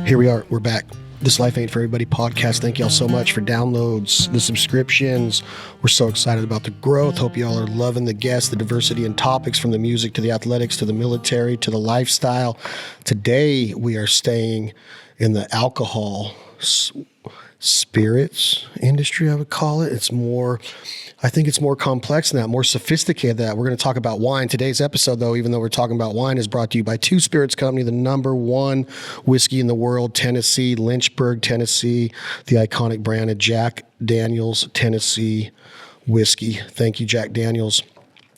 Here we are. We're back. This Life Ain't For Everybody podcast. Thank y'all so much for downloads, the subscriptions. We're so excited about the growth. Hope y'all are loving the guests, the diversity in topics, from the music to the athletics to the military to the lifestyle. Today, we are staying in the alcohol spirits industry, I would call it. I think it's more complex than that, more sophisticated than that. We're going to talk about wine. Today's episode, though, even though we're talking about wine, is brought to you by Two Spirits Company, the #1 whiskey in the world, Tennessee, Lynchburg, Tennessee, the iconic brand of Jack Daniel's Tennessee whiskey. Thank you, Jack Daniel's,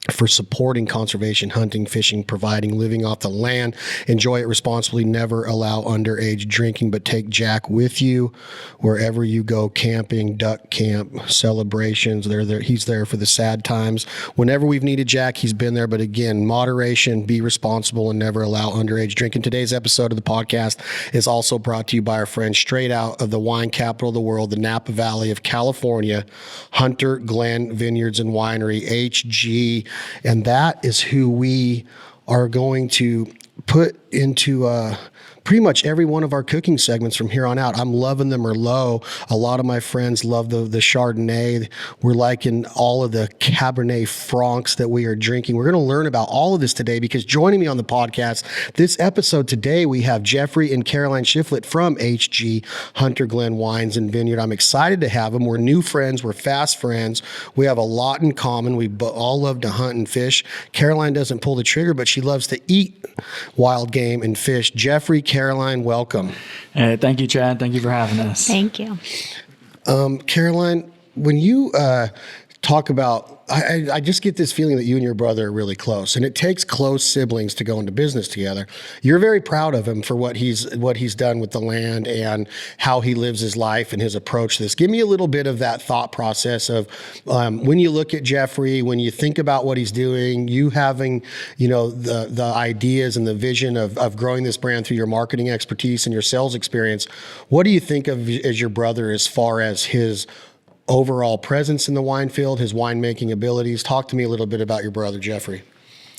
for supporting conservation, hunting, fishing, providing, living off the land. Enjoy it responsibly. Never allow underage drinking, but take Jack with you wherever you go, camping, duck camp, celebrations. He's there for the sad times. Whenever we've needed Jack, he's been there. But again, moderation, be responsible, and never allow underage drinking. Today's episode of the podcast is also brought to you by our friends straight out of the wine capital of the world, the Napa Valley of California, Hunter Glenn Vineyards and Winery, HG. And that is who we are going to put into pretty much every one of our cooking segments from here on out. I'm loving the Merlot. A lot of my friends love the Chardonnay. We're liking all of the Cabernet Francs that we are drinking. We're going to learn about all of this today, because joining me on the podcast, this episode today, we have Jeffrey and Caroline Shiflett from HG, Hunter Glen Wines and Vineyard. I'm excited to have them. We're new friends. We're fast friends. We have a lot in common. We all love to hunt and fish. Caroline doesn't pull the trigger, but she loves to eat wild game and fish. Jeffrey, Caroline, welcome. Hey, thank you, Chad. Thank you for having us. Thank you. Caroline, when you talk about, I just get this feeling that you and your brother are really close, and it takes close siblings to go into business together. You're very proud of him for what he's done with the land and how he lives his life and his approach to this. Give me a little bit of that thought process of when you look at Jeffrey, when you think about what he's doing, you having, the ideas and the vision of growing this brand through your marketing expertise and your sales experience. What do you think of as your brother as far as his overall presence in the wine field, his winemaking abilities? Talk to me a little bit about your brother, Jeffrey.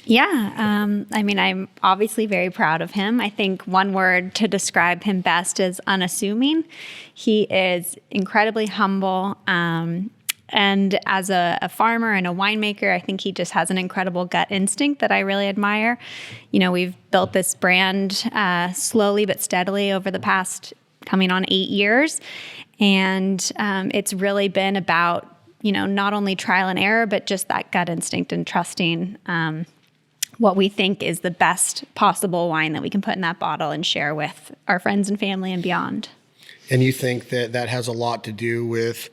Yeah. I'm obviously very proud of him. I think one word to describe him best is unassuming. He is incredibly humble. And as a farmer and a winemaker, I think he just has an incredible gut instinct that I really admire. We've built this brand slowly but steadily over the past coming on 8 years. And it's really been about, not only trial and error, but just that gut instinct and trusting what we think is the best possible wine that we can put in that bottle and share with our friends and family and beyond. And you think that has a lot to do with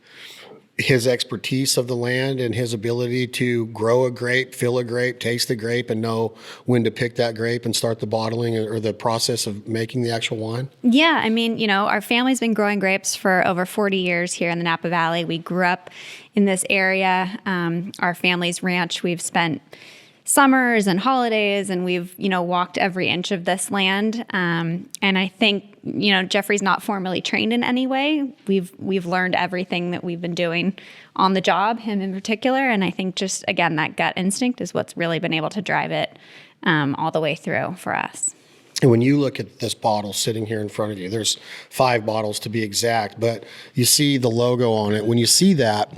his expertise of the land and his ability to grow a grape, fill a grape, taste the grape, and know when to pick that grape and start the bottling or the process of making the actual wine? Yeah. Our family's been growing grapes for over 40 years here in the Napa Valley. We grew up in this area. Our family's ranch, we've spent summers and holidays, and we've, walked every inch of this land. And I think, Jeffrey's not formally trained in any way. We've learned everything that we've been doing on the job, him in particular. And I think just, again, that gut instinct is what's really been able to drive it all the way through for us. And when you look at this bottle sitting here in front of you, there's 5 bottles to be exact, but you see the logo on it. When you see that,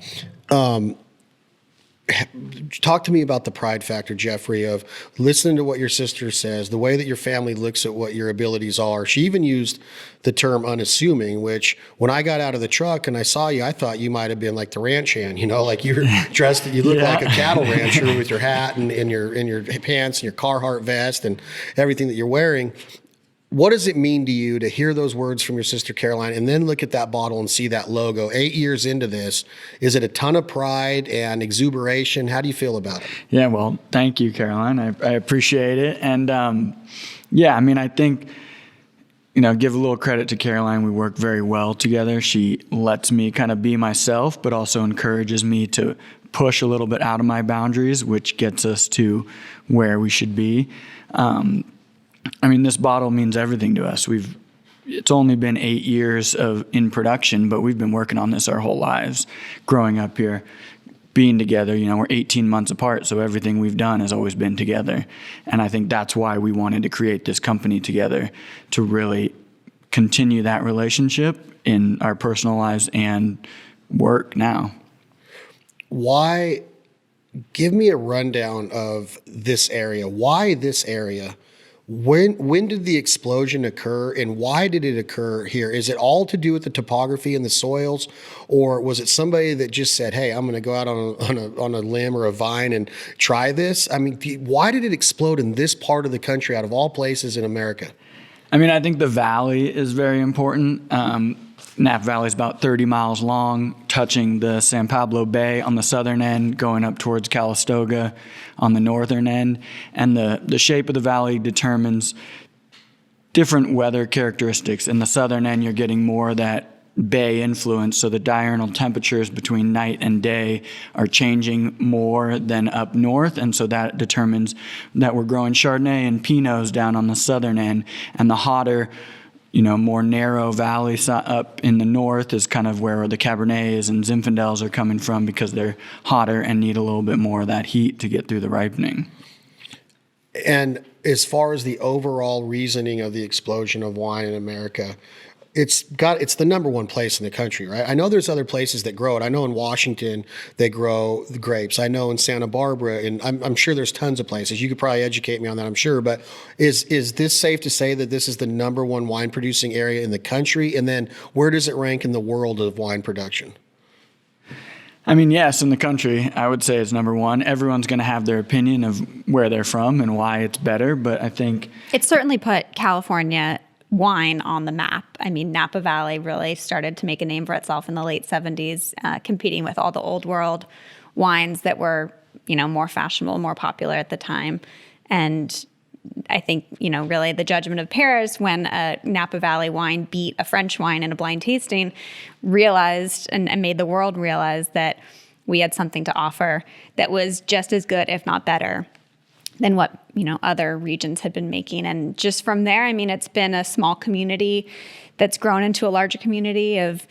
talk to me about the pride factor, Jeffrey, of listening to what your sister says, the way that your family looks at what your abilities are. She even used the term unassuming, which when I got out of the truck and I saw you, I thought you might have been like the ranch hand, like you're dressed, you look like a cattle rancher with your hat and your pants and your Carhartt vest and everything that you're wearing. What does it mean to you to hear those words from your sister Caroline and then look at that bottle and see that logo 8 years into this? Is it a ton of pride and exuberation? How do you feel about it? Yeah, well, thank you, Caroline. I appreciate it. And I think, give a little credit to Caroline. We work very well together. She lets me kind of be myself, but also encourages me to push a little bit out of my boundaries, which gets us to where we should be. This bottle means everything to us. It's only been 8 years in production, but we've been working on this our whole lives, growing up here, being together. We're 18 months apart, so everything we've done has always been together. And I think that's why we wanted to create this company together, to really continue that relationship in our personal lives and work now. Why? Give me a rundown of this area. Why this area? When did the explosion occur, and why did it occur here? Is it all to do with the topography and the soils, or was it somebody that just said, "Hey, I'm going to go out on a limb or a vine and try this"? I mean, why did it explode in this part of the country, out of all places in America? I mean, I think the valley is very important. Napa Valley is about 30 miles long, touching the San Pablo Bay on the southern end, going up towards Calistoga on the northern end. And the shape of the valley determines different weather characteristics. In the southern end, you're getting more of that bay influence, so the diurnal temperatures between night and day are changing more than up north, and so that determines that we're growing Chardonnay and Pinots down on the southern end, and the hotter, more narrow valley up in the north is kind of where the Cabernets and Zinfandels are coming from, because they're hotter and need a little bit more of that heat to get through the ripening. And as far as the overall reasoning of the explosion of wine in America, it's the number one place in the country, right? I know there's other places that grow it. I know in Washington they grow the grapes. I know in Santa Barbara, and I'm sure there's tons of places. You could probably educate me on that, I'm sure. But is this safe to say that this is the number one wine producing area in the country? And then where does it rank in the world of wine production? I mean, yes, in the country, I would say it's number one. Everyone's going to have their opinion of where they're from and why it's better, but I think It certainly put California wine on the map. I mean, Napa Valley really started to make a name for itself in the late 70s, competing with all the old world wines that were, more fashionable, more popular at the time. And I think, really the judgment of Paris when a Napa Valley wine beat a French wine in a blind tasting realized and made the world realize that we had something to offer that was just as good, if not better, than what other regions had been making. And just from there, I mean, it's been a small community that's grown into a larger community of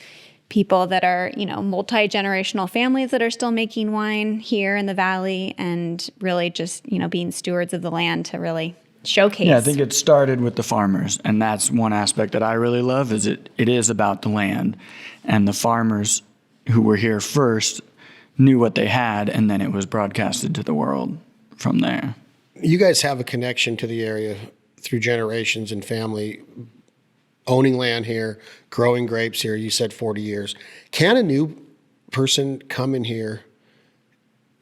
people that are multi-generational families that are still making wine here in the valley, and really just being stewards of the land to really showcase. Yeah, I think it started with the farmers, and that's one aspect that I really love. Is it is about the land, and the farmers who were here first knew what they had, and then it was broadcasted to the world from there. You guys have a connection to the area through generations and family, owning land here, growing grapes here. You said 40 years. Can a new person come in here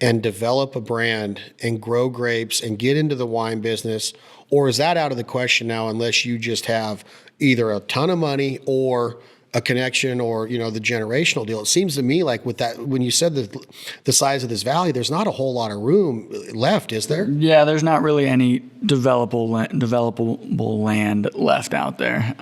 and develop a brand and grow grapes and get into the wine business? Or is that out of the question now, unless you just have either a ton of money or a connection or, the generational deal? It seems to me like with that, when you said the size of this valley, there's not a whole lot of room left, is there? Yeah, there's not really any developable land left out there.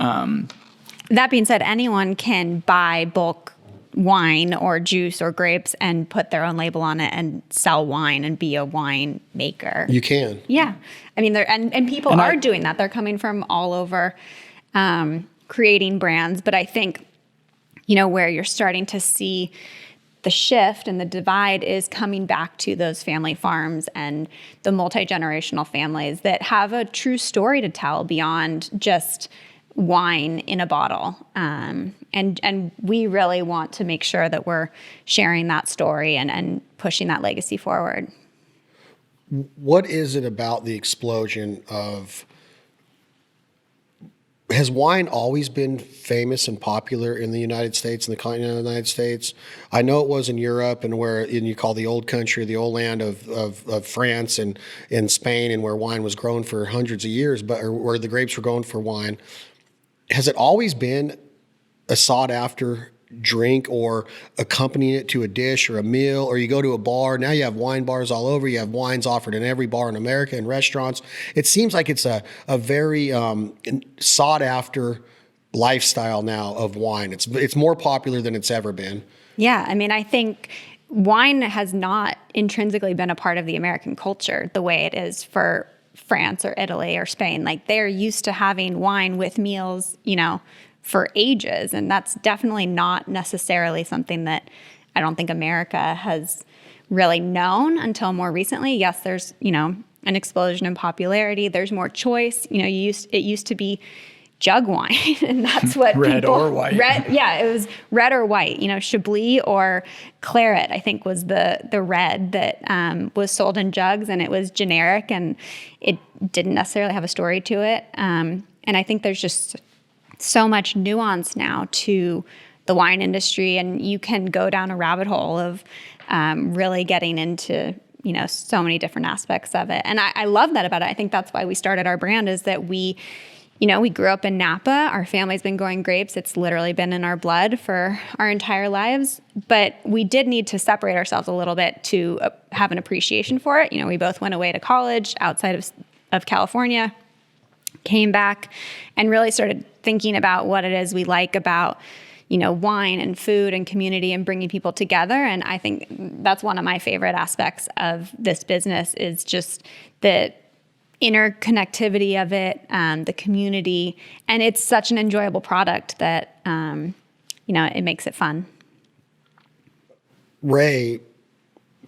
That being said, anyone can buy bulk wine or juice or grapes and put their own label on it and sell wine and be a wine maker. You can. Yeah. I mean, and people are doing that. They're coming from all over, creating brands. But I think, where you're starting to see the shift and the divide is coming back to those family farms and the multi-generational families that have a true story to tell beyond just wine in a bottle. And we really want to make sure that we're sharing that story and pushing that legacy forward. What is it about the explosion of... Has wine always been famous and popular in the United States, in the continent of the United States? I know it was in Europe and you call the old country, the old land of France and in Spain, and where wine was grown for hundreds of years, or where the grapes were grown for wine. Has it always been a sought after drink, or accompanying it to a dish or a meal, or you go to a bar? Now you have wine bars all over. You have wines offered in every bar in America and restaurants. It seems like it's a very sought after lifestyle now of wine. It's more popular than it's ever been. Yeah, I mean, I think wine has not intrinsically been a part of the American culture the way it is for France or Italy or Spain. Like, they're used to having wine with meals, for ages. And that's definitely not necessarily something that I don't think America has really known until more recently. Yes, there's, an explosion in popularity. There's more choice. It used to be jug wine. And that's what Red people, or white. it was red or white. Chablis or claret, I think, was the red that was sold in jugs, and it was generic and it didn't necessarily have a story to it. And I think there's just so much nuance now to the wine industry, and you can go down a rabbit hole of really getting into so many different aspects of it. And I love that about it. I think that's why we started our brand, is that we grew up in Napa. Our family's been growing grapes. It's literally been in our blood for our entire lives. But we did need to separate ourselves a little bit to have an appreciation for it. We both went away to college outside of California, came back, and really started thinking about what it is we like about wine and food and community and bringing people together. And I think that's one of my favorite aspects of this business, is just the interconnectivity of it, the community. And it's such an enjoyable product that, it makes it fun. Ray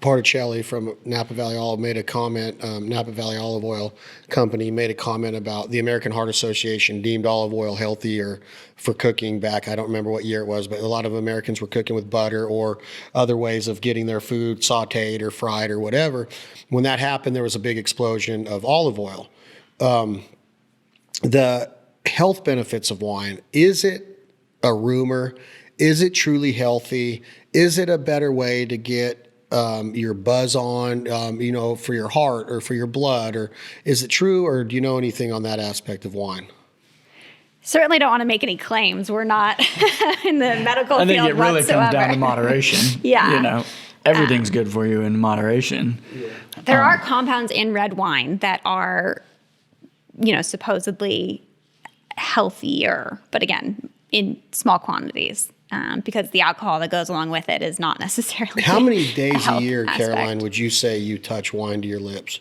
Particelli from Napa Valley Olive made a comment, Napa Valley Olive Oil Company made a comment about the American Heart Association deemed olive oil healthier for cooking back. I don't remember what year it was, but a lot of Americans were cooking with butter or other ways of getting their food sauteed or fried or whatever. When that happened, there was a big explosion of olive oil. The health benefits of wine, is it a rumor? Is it truly healthy? Is it a better way to get your buzz on, for your heart or for your blood? Or is it true, or do you know anything on that aspect of wine? Certainly don't want to make any claims. We're not in the medical field whatsoever. I think it really comes down to moderation. Yeah. Everything's good for you in moderation. Yeah. There are compounds in red wine that are, supposedly healthier, but again, in small quantities. Because the alcohol that goes along with it is not necessarily. How many days a year, aspect. Caroline, would you say you touch wine to your lips?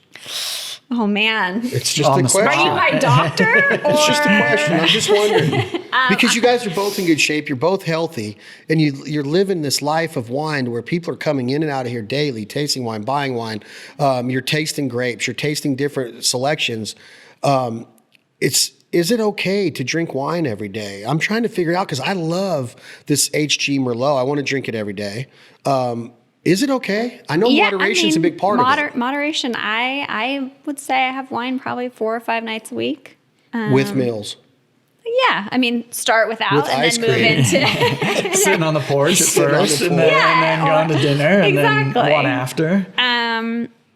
Oh man, It's just On a the spot. question. are you my doctor? It's just a question. I'm just wondering. Because you guys are both in good shape. You're both healthy. And you're living this life of wine where people are coming in and out of here daily, tasting wine, buying wine. You're tasting grapes. You're tasting different selections. Is it okay to drink wine every day? I'm trying to figure it out because I love this HG Merlot. I want to drink it every day. Is it okay? I know moderation is a big part of it. Moderation. I would say I have wine probably 4 or 5 nights a week. With meals. Yeah, start without With and ice then move cream. into. Sitting on the porch at Sitting on the first, and porch. then going to dinner, and Exactly. then one after.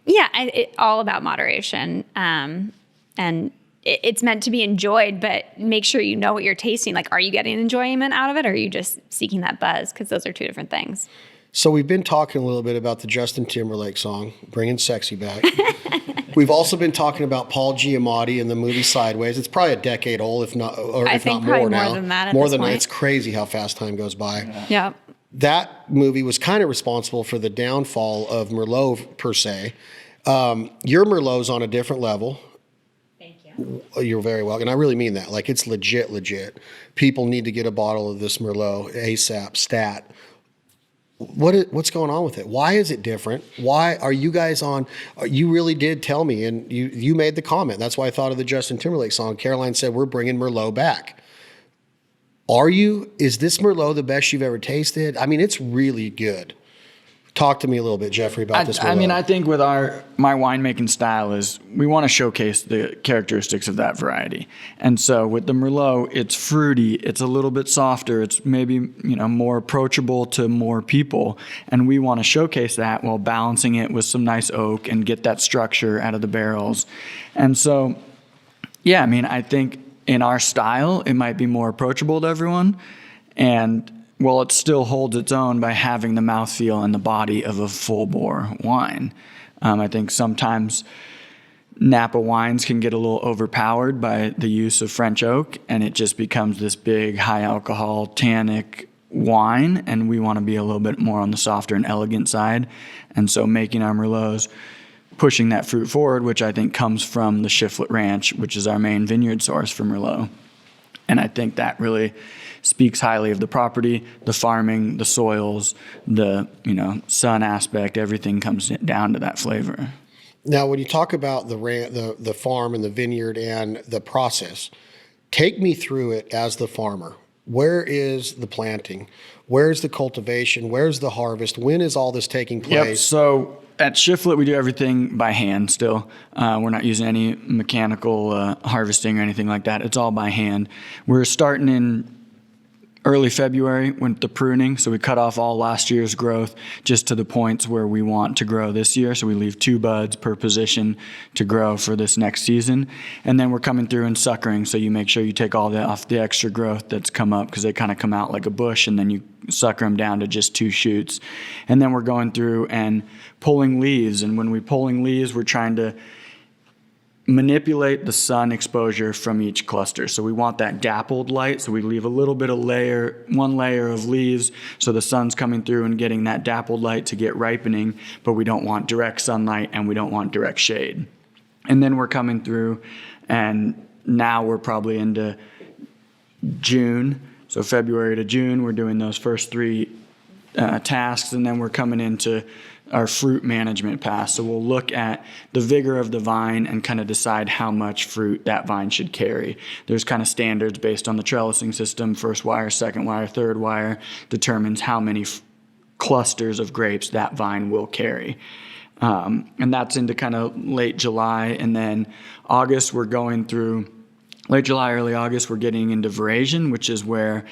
It's all about moderation, and it's meant to be enjoyed, but make sure you know what you're tasting. Like, are you getting enjoyment out of it, or are you just seeking that buzz? Because those are two different things. So we've been talking a little bit about the Justin Timberlake song, Bringing Sexy Back. We've also been talking about Paul Giamatti in the movie Sideways. It's probably a decade old, if not more now. More than that at More this than that. point. It's crazy how fast time goes by. Yeah. That movie was kind of responsible for the downfall of Merlot, per se. Your Merlot's on a different level. Thank you. You're very welcome. And I really mean that. Like, it's legit. People need to get a bottle of this Merlot ASAP, stat. What's going on with it? Why is it different? Why are you guys on? You really did tell me, and you made the comment. That's why I thought of the Justin Timberlake song. Caroline said, we're bringing Merlot back. Is this Merlot the best you've ever tasted? It's really good. Talk to me a little bit, Jeffrey, about this Merlot. I think with my winemaking style is we want to showcase the characteristics of that variety. And so with the Merlot, it's fruity, it's a little bit softer, it's maybe more approachable to more people. And we want to showcase that while balancing it with some nice oak and get that structure out of the barrels. And so, I think in our style, it might be more approachable to everyone. And well, it still holds its own by having the mouthfeel and the body of a full-bore wine. I think sometimes Napa wines can get a little overpowered by the use of French oak, and it just becomes this big, high-alcohol, tannic wine, and we want to be a little bit more on the softer and elegant side. And so making our Merlots, pushing that fruit forward, which I think comes from the Shiflet Ranch, which is our main vineyard source for Merlot. And I think that really speaks highly of the property, the farming, the soils, the sun aspect. Everything comes down to that flavor. Now, when you talk about the farm and the vineyard and the process, Take me through it as the farmer. Where is the planting? Where's the cultivation? Where's the harvest? When is all this taking place? Yep. So at Shiflet, we do everything by hand still. We're not using any mechanical harvesting or anything like that. It's all by hand. We're starting in early February with the pruning. So we cut off all last year's growth just to the points where we want to grow this year. So we leave 2 buds per position to grow for this next season. And then we're coming through and suckering. So you make sure you take all off the extra growth that's come up, because they kind of come out like a bush, and then you sucker them down to just 2 shoots. And then we're going through and pulling leaves. And when we're pulling leaves, we're trying to manipulate the sun exposure from each cluster. So we want that dappled light. So we leave a little bit of one layer of leaves, so the sun's coming through and getting that dappled light to get ripening, but we don't want direct sunlight and we don't want direct shade. And then we're coming through, and now we're probably into June. So February to June, we're doing those first 3 tasks, and then we're coming into our fruit management pass. So we'll look at the vigor of the vine and kind of decide how much fruit that vine should carry. There's kind of standards based on the trellising system. First wire, second wire, third wire determines how many clusters of grapes that vine will carry. And that's into kind of late July. And then August, we're going through late July, early August, we're getting into veraison, which is where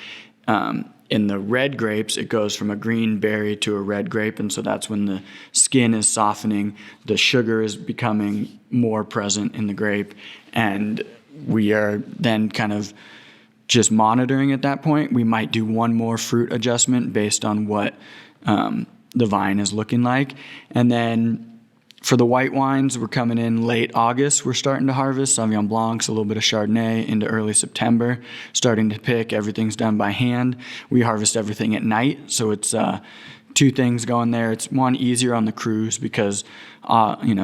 in the red grapes, it goes from a green berry to a red grape. And so that's when the skin is softening, the sugar is becoming more present in the grape. And we are then kind of just monitoring at that point. We might do one more fruit adjustment based on what the vine is looking like. And then for the white wines, we're coming in late August. We're starting to harvest Sauvignon Blancs, a little bit of Chardonnay into early September, starting to pick. Everything's done by hand. We harvest everything at night. So it's 2 things going there. It's one, easier on the crews because,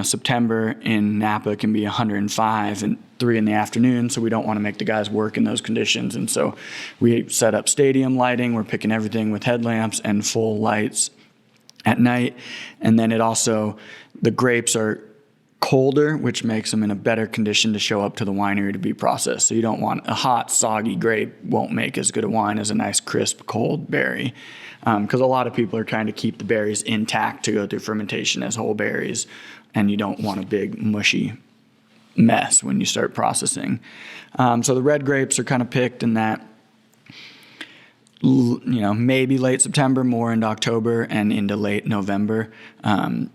September in Napa can be 105 and 3 in the afternoon. So we don't want to make the guys work in those conditions. And so we set up stadium lighting. We're picking everything with headlamps and full lights at night. And then the grapes are colder, which makes them in a better condition to show up to the winery to be processed. So you don't want a hot, soggy grape won't make as good a wine as a nice, crisp, cold berry. Because a lot of people are trying to keep the berries intact to go through fermentation as whole berries, and you don't want a big, mushy mess when you start processing. So the red grapes are kind of picked in that, maybe late September, more into October and into late November,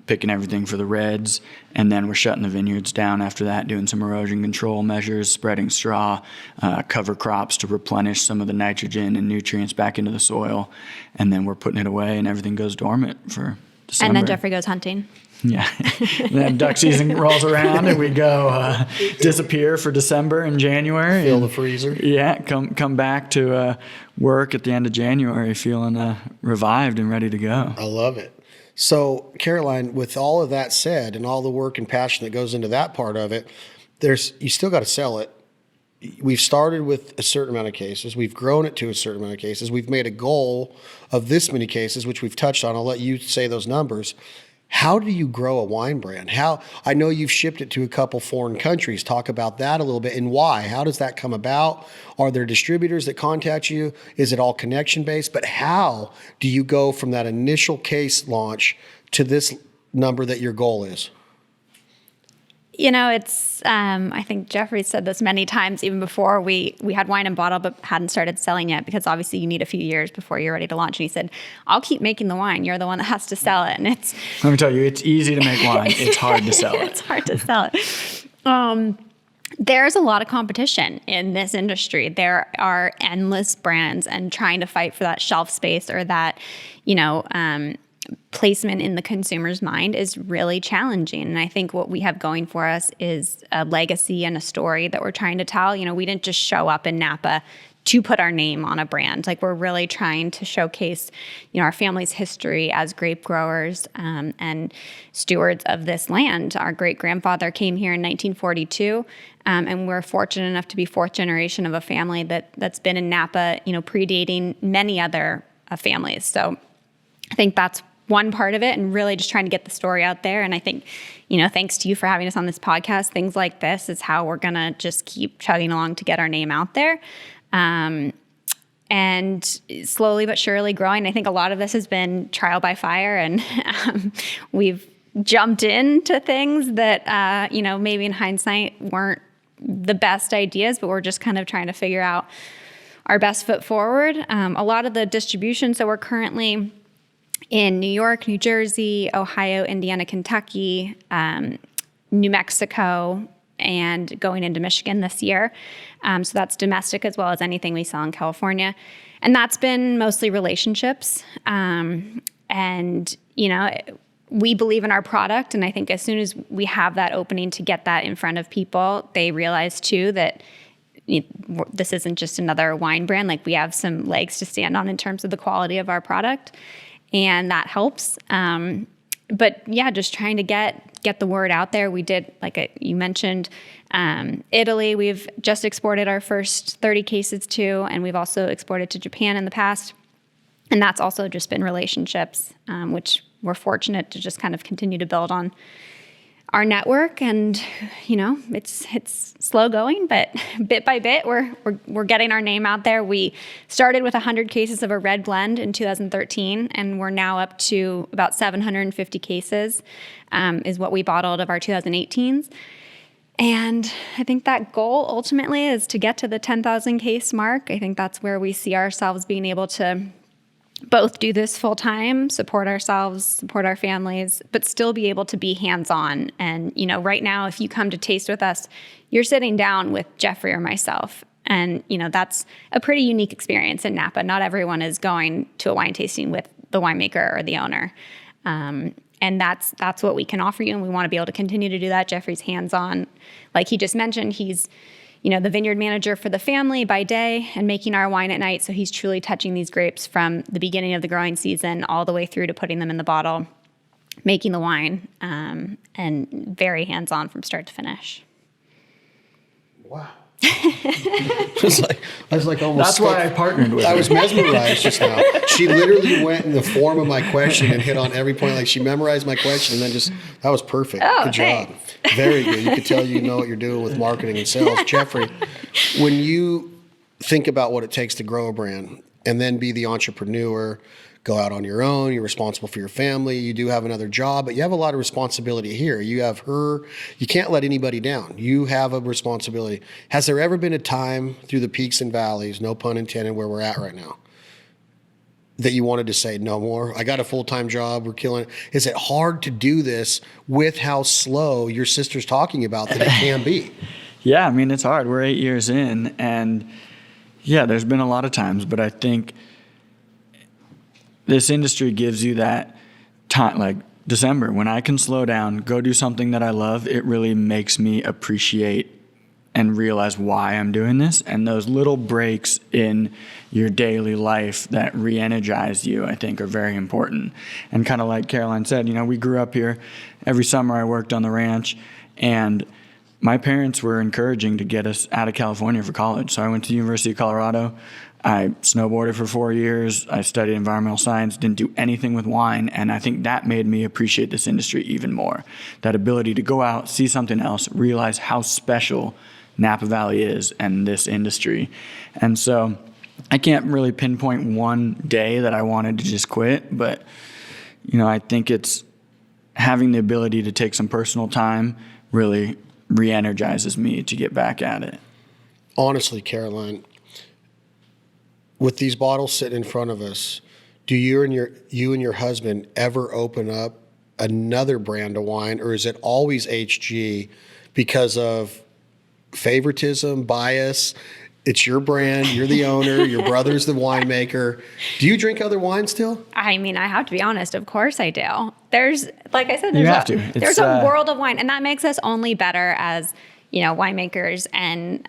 picking everything for the reds. And then we're shutting the vineyards down after that, doing some erosion control measures, spreading straw, cover crops to replenish some of the nitrogen and nutrients back into the soil. And then we're putting it away and everything goes dormant for December. And then Jeffrey goes hunting. Yeah. Then duck season rolls around and we go disappear for December and January. Fill the freezer. Yeah. Come back to work at the end of January feeling revived and ready to go. I love it. So, Caroline, with all of that said and all the work and passion that goes into that part of it, you still got to sell it. We've started with a certain amount of cases. We've grown it to a certain amount of cases. We've made a goal of this many cases, which we've touched on. I'll let you say those numbers. How do you grow a wine brand? I know you've shipped it to a couple foreign countries. Talk about that a little bit and why. How does that come about? Are there distributors that contact you? Is it all connection based? But how do you go from that initial case launch to this number that your goal is? It's, I think Jeffrey said this many times, even before we had wine in bottle, but hadn't started selling it, because obviously you need a few years before you're ready to launch. And he said, I'll keep making the wine. You're the one that has to sell it. And let me tell you, it's easy to make wine. It's hard to sell it. It's hard to sell it. There's a lot of competition in this industry. There are endless brands, and trying to fight for that shelf space or that, placement in the consumer's mind is really challenging. And I think what we have going for us is a legacy and a story that we're trying to tell. We didn't just show up in Napa to put our name on a brand. Like, we're really trying to showcase, our family's history as grape growers and stewards of this land. Our great-grandfather came here in 1942, and we're fortunate enough to be fourth generation of a family that's been in Napa, predating many other families. So I think that's one part of it, and really just trying to get the story out there. And I think, thanks to you for having us on this podcast, things like this is how we're going to just keep chugging along to get our name out there. And slowly but surely growing. I think a lot of this has been trial by fire, and we've jumped into things that, maybe in hindsight weren't the best ideas, but we're just kind of trying to figure out our best foot forward. A lot of the distribution, so we're currently in New York, New Jersey, Ohio, Indiana, Kentucky, New Mexico, and going into Michigan this year. So that's domestic as well as anything we sell in California. And that's been mostly relationships. We believe in our product. And I think as soon as we have that opening to get that in front of people, they realize too that this isn't just another wine brand. Like, we have some legs to stand on in terms of the quality of our product. And that helps. But yeah, just trying to get the word out there. We did, you mentioned, Italy. We've just exported our first 30 cases to, and we've also exported to Japan in the past. And that's also just been relationships, which we're fortunate to just kind of continue to build on our network. And, it's slow going, but bit by bit, we're getting our name out there. We started with 100 cases of a red blend in 2013, and we're now up to about 750 cases, is what we bottled of our 2018s. And I think that goal ultimately is to get to the 10,000 case mark. I think that's where we see ourselves being able to both do this full time, support ourselves, support our families, but still be able to be hands-on. And, right now, if you come to taste with us, you're sitting down with Jeffrey or myself. And, that's a pretty unique experience in Napa. Not everyone is going to a wine tasting with the winemaker or the owner. And that's what we can offer you. And we want to be able to continue to do that. Jeffrey's hands-on. Like he just mentioned, he's the vineyard manager for the family by day and making our wine at night. So he's truly touching these grapes from the beginning of the growing season all the way through to putting them in the bottle, making the wine, and very hands-on from start to finish. Wow. I was like almost. That's why I partnered with her. I was mesmerized just now. She literally went in the form of my question and hit on every point. Like, she memorized my question and then that was perfect. Oh, good job. thanks. Very good. You could tell you know what you're doing with marketing and sales. Jeffrey, when you think about what it takes to grow a brand and then be the entrepreneur, go out on your own, you're responsible for your family, you do have another job, but you have a lot of responsibility here. You have her, you can't let anybody down. You have a responsibility. Has there ever been a time through the peaks and valleys, no pun intended, where we're at right now, that you wanted to say, no more? I got a full-time job, we're killing it. Is it hard to do this with how slow your sister's talking about that it can be? Yeah, I mean, it's hard. We're 8 years in, and yeah, there's been a lot of times, but I think this industry gives you that time, like December, when I can slow down, go do something that I love. It really makes me appreciate and realize why I'm doing this. And those little breaks in your daily life that re-energize you, I think, are very important. And kind of like Caroline said, we grew up here. Every summer I worked on the ranch, and my parents were encouraging to get us out of California for college. So I went to the University of Colorado. I snowboarded for 4 years. I studied environmental science, didn't do anything with wine. And I think that made me appreciate this industry even more. That ability to go out, see something else, realize how special Napa Valley is and this industry. And so I can't really pinpoint one day that I wanted to just quit, but I think it's having the ability to take some personal time really re-energizes me to get back at it. Honestly, Caroline, with these bottles sitting in front of us, do you and your husband ever open up another brand of wine, or is it always HG because of favoritism, bias? It's your brand, you're the owner, your brother's the winemaker. Do you drink other wine still? I mean, I have to be honest, of course I do. There's, like I said, There's a world of wine, and that makes us only better as, winemakers and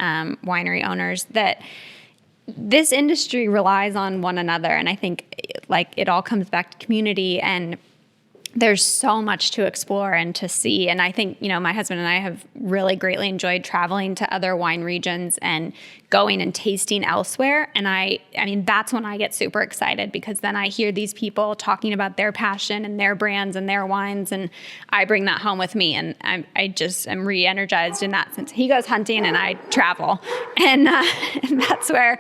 winery owners, that this industry relies on one another. And I think it all comes back to community. And there's so much to explore and to see. And I think, my husband and I have really greatly enjoyed traveling to other wine regions and going and tasting elsewhere. And I mean, that's when I get super excited, because then I hear these people talking about their passion and their brands and their wines, and I bring that home with me. And I just am re-energized in that sense. He goes hunting and I travel. And that's where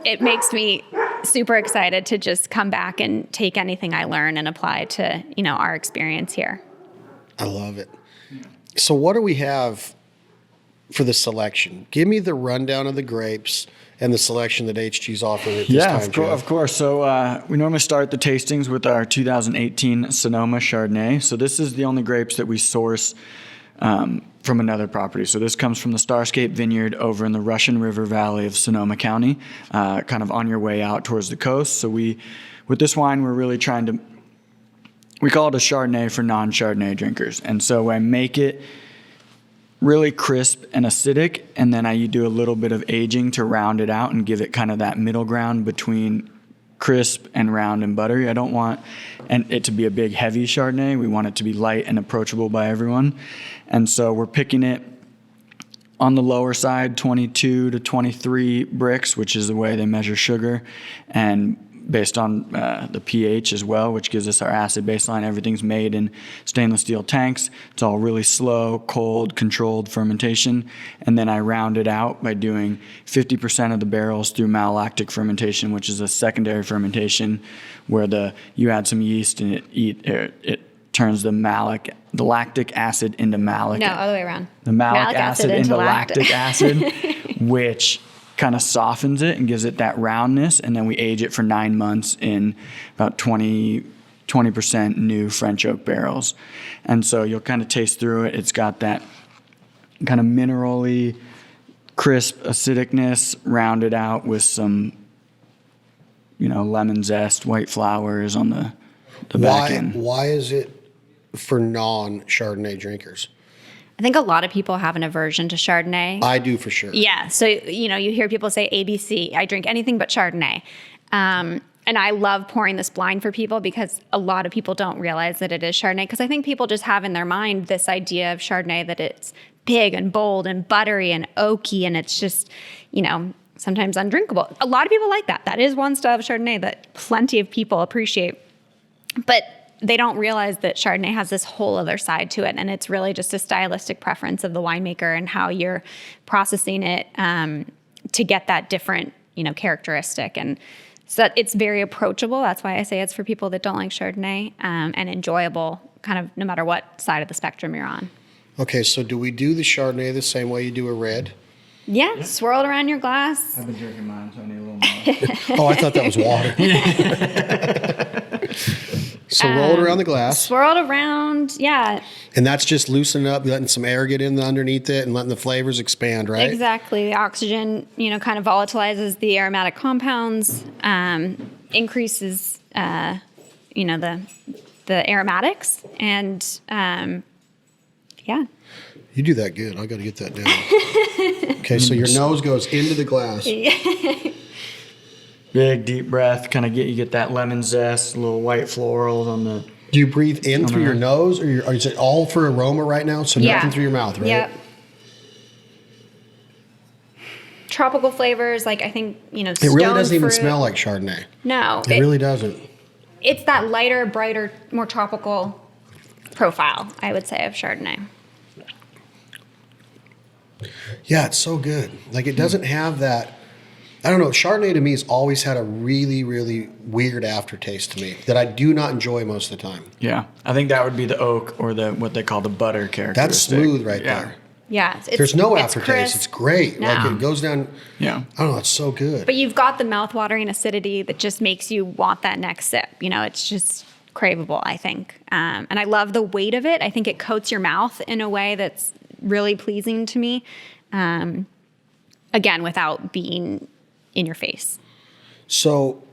it makes me super excited to just come back and take anything I learn and apply to, our experience here. I love it. So what do we have for the selection? Give me the rundown of the grapes and the selection that HG's offering at this time, Jeff. Of course. So we normally start the tastings with our 2018 Sonoma Chardonnay. So this is the only grapes that we source from another property. So this comes from the Starscape Vineyard over in the Russian River Valley of Sonoma County, kind of on your way out towards the coast. So with this wine, we're really trying to, we call it a Chardonnay for non-Chardonnay drinkers. And so I make it really crisp and acidic, and then I do a little bit of aging to round it out and give it kind of that middle ground between crisp and round and buttery. I don't want it to be a big, heavy Chardonnay. We want it to be light and approachable by everyone. And so we're picking it on the lower side, 22 to 23 bricks, which is the way they measure sugar, and based on the pH as well, which gives us our acid baseline. Everything's made in stainless steel tanks. It's all really slow, cold, controlled fermentation. And then I round it out by doing 50% of the barrels through malolactic fermentation, which is a secondary fermentation where you add some yeast and it turns the lactic acid into malic. No, other way around. The malic acid into lactic acid, which kind of softens it and gives it that roundness. And then we age it for 9 months in about 20% new French oak barrels. And so you'll kind of taste through it. It's got that kind of minerally crisp acidicness rounded out with some, lemon zest, white flowers on the back end. Why is it for non-Chardonnay drinkers? I think a lot of people have an aversion to Chardonnay. I do for sure. Yeah. So, you hear people say ABC. I drink anything but Chardonnay. And I love pouring this blind for people because a lot of people don't realize that it is Chardonnay. Because I think people just have in their mind this idea of Chardonnay that it's big and bold and buttery and oaky. And it's just, sometimes undrinkable. A lot of people like that. That is one style of Chardonnay that plenty of people appreciate. But they don't realize that Chardonnay has this whole other side to it. And it's really just a stylistic preference of the winemaker and how you're processing it to get that different, characteristic. And so it's very approachable. That's why I say it's for people that don't like Chardonnay, and enjoyable kind of no matter what side of the spectrum you're on. Okay, so do we do the Chardonnay the same way you do a red? Yeah, swirl it around your glass. I've been drinking mine, so I need a little more. Oh, I thought that was water. So roll it around the glass. Swirl it around, yeah. And that's just loosening up, letting some air get in underneath it and letting the flavors expand, right? Exactly. The oxygen, kind of volatilizes the aromatic compounds, increases, the aromatics, and yeah. You do that good. I got to get that down. Okay, so your nose goes into the glass. Big deep breath, kind of get that lemon zest, little white florals on the. Do you breathe in through your nose, or is it all for aroma right now? So nothing through your mouth, right? Yep. Tropical flavors, like I think it really doesn't even smell like Chardonnay. No, it really doesn't. It's that lighter, brighter, more tropical profile, I would say, of Chardonnay. Yeah, it's so good. Like it doesn't have that. I don't know. Chardonnay to me has always had a really, really weird aftertaste to me that I do not enjoy most of the time. Yeah, I think that would be the oak or what they call the butter characteristic. That's smooth right there. Yeah, there's no aftertaste. It's great. No. Like it goes down. Yeah, I don't know. It's so good. But you've got the mouth-watering acidity that just makes you want that next sip. It's just craveable, I think. And I love the weight of it. I think it coats your mouth in a way that's really pleasing to me. Again, without being in your face. So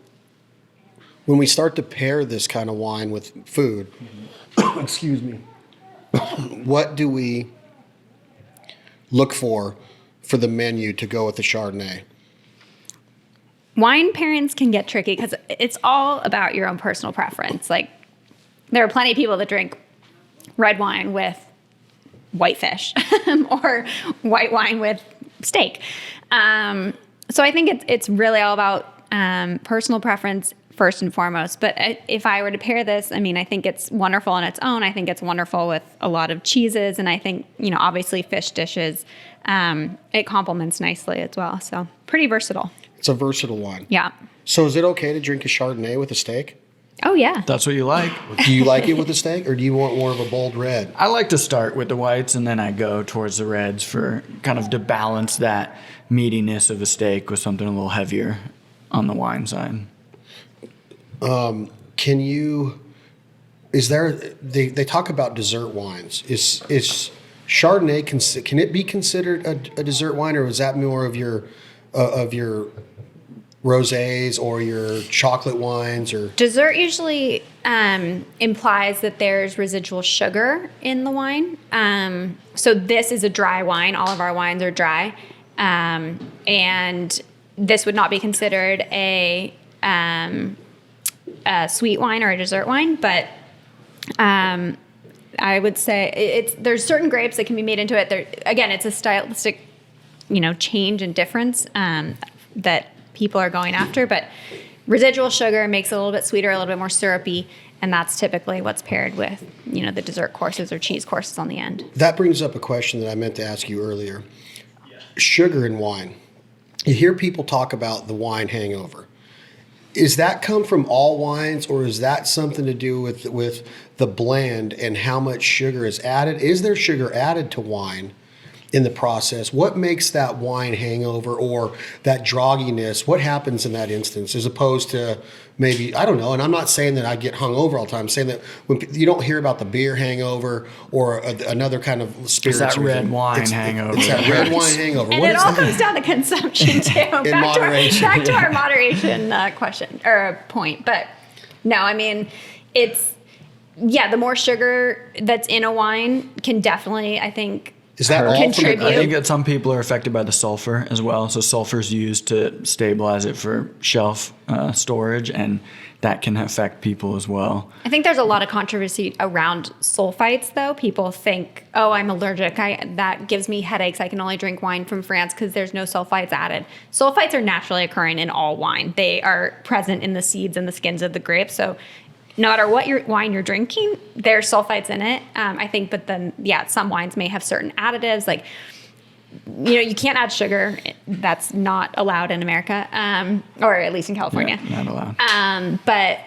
when we start to pair this kind of wine with food, excuse me, what do we look for the menu to go with the Chardonnay? Wine pairings can get tricky because it's all about your own personal preference. Like there are plenty of people that drink red wine with white fish or white wine with steak. So I think it's really all about personal preference first and foremost. But if I were to pair this, I mean, I think it's wonderful on its own. I think it's wonderful with a lot of cheeses. And I think, obviously fish dishes, it complements nicely as well. So pretty versatile. It's a versatile wine. Yeah. So is it okay to drink a Chardonnay with a steak? Oh, yeah. That's what you like. Do you like it with a steak, or do you want more of a bold red? I like to start with the whites, and then I go towards the reds for kind of to balance that meatiness of a steak with something a little heavier on the wine side. They talk about dessert wines. Is Chardonnay, can it be considered a dessert wine, or is that more of your rosés or your chocolate wines? Or Dessert usually implies that there's residual sugar in the wine. So this is a dry wine. All of our wines are dry. And this would not be considered a sweet wine or a dessert wine, but I would say there's certain grapes that can be made into it. Again, it's a stylistic, change and difference that people are going after, but residual sugar makes it a little bit sweeter, a little bit more syrupy, and that's typically what's paired with, the dessert courses or cheese courses on the end. that brings up a question that I meant to ask you earlier. Sugar in wine. You hear people talk about the wine hangover. Is that come from all wines, or is that something to do with the blend and how much sugar is added? Is there sugar added to wine in the process? What makes that wine hangover or that drogginess? What happens in that instance, as opposed to maybe, I don't know, and I'm not saying that I get hung over all the time. I'm saying that when you don't hear about the beer hangover or another kind of spirits. It's that red wine hangover. It's that red wine hangover. And it all comes down to consumption too. Back to our moderation question or point. But no, I mean, the more sugar that's in a wine can definitely, I think, is that all contribute. I think that some people are affected by the sulfur as well. So sulfur is used to stabilize it for shelf storage, and that can affect people as well. I think there's a lot of controversy around sulfites, though. People think, oh, I'm allergic. That gives me headaches. I can only drink wine from France because there's no sulfites added. Sulfites are naturally occurring in all wine. They are present in the seeds and the skins of the grapes. So no matter what wine you're drinking, there's sulfites in it. I think, but then, some wines may have certain additives. Like, you can't add sugar. That's not allowed in America, or at least in California. Yeah, not allowed. But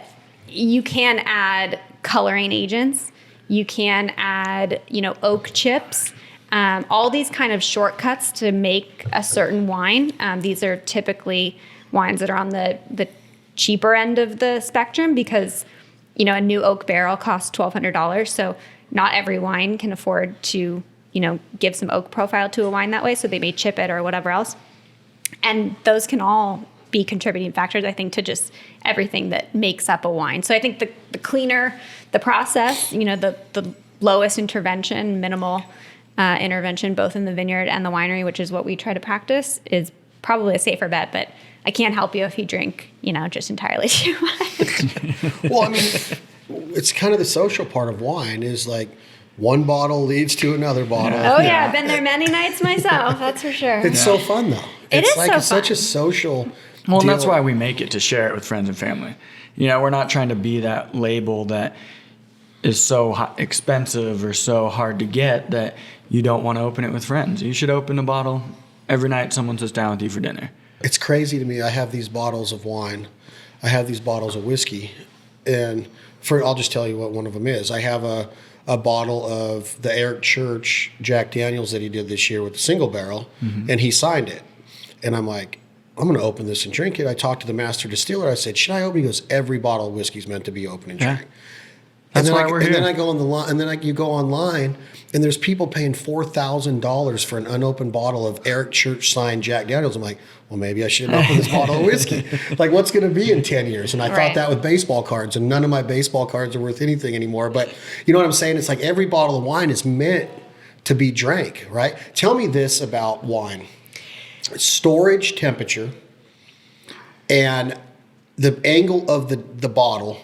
you can add coloring agents. You can add, oak chips. All these kind of shortcuts to make a certain wine. These are typically wines that are on the cheaper end of the spectrum because a new oak barrel costs $1,200. So not every wine can afford to, give some oak profile to a wine that way. So they may chip it or whatever else. And those can all be contributing factors, I think, to just everything that makes up a wine. So I think the cleaner the process, the lowest intervention, minimal intervention, both in the vineyard and the winery, which is what we try to practice, is probably a safer bet. But I can't help you if you drink, just entirely too much. Well, I mean, it's kind of the social part of wine is like one bottle leads to another bottle. Oh, yeah. I've been there many nights myself. That's for sure. It's so fun, though. It's it's such a social Well, and deal. that's why we make it, to share it with friends and family. We're not trying to be that label that is so expensive or so hard to get that you don't want to open it with friends. You should open a bottle every night someone sits down with you for dinner. It's crazy to me. I have these bottles of wine. I have these bottles of whiskey. And I'll just tell you what one of them is. I have a bottle of the Eric Church Jack Daniels that he did this year with the single barrel, and he signed it. And I'm like, I'm going to open this and drink it. I talked to the master distiller. I said, should I open it? He goes, every bottle of whiskey is meant to be open and drank. That's why we're here. And then I go on the line, and then you go online, and there's people paying $4,000 for an unopened bottle of Eric Church signed Jack Daniels. I'm like, well, maybe I shouldn't open this bottle of whiskey. Like, what's going to be in 10 years? And I thought that with baseball cards, and none of my baseball cards are worth anything anymore. But you know what I'm saying? It's like every bottle of wine is meant to be drank, right? Tell me this about wine. Storage temperature and the angle of the bottle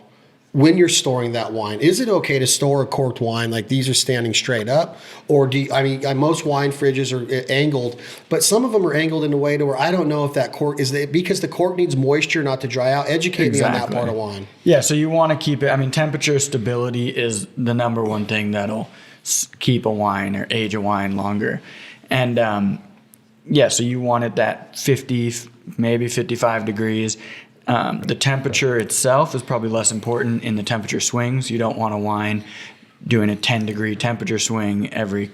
when you're storing that wine, is it okay to store a corked wine like these are standing straight up? Or most wine fridges are angled, but some of them are angled in a way to where I don't know if that cork, because the cork needs moisture not to dry out. Educate me on that part of wine. Yeah, so you want to keep it, temperature stability is the number one thing that'll keep a wine or age a wine longer. And so you want it that 50, maybe 55 degrees. The temperature itself is probably less important in the temperature swings. You don't want a wine doing a 10-degree temperature swing every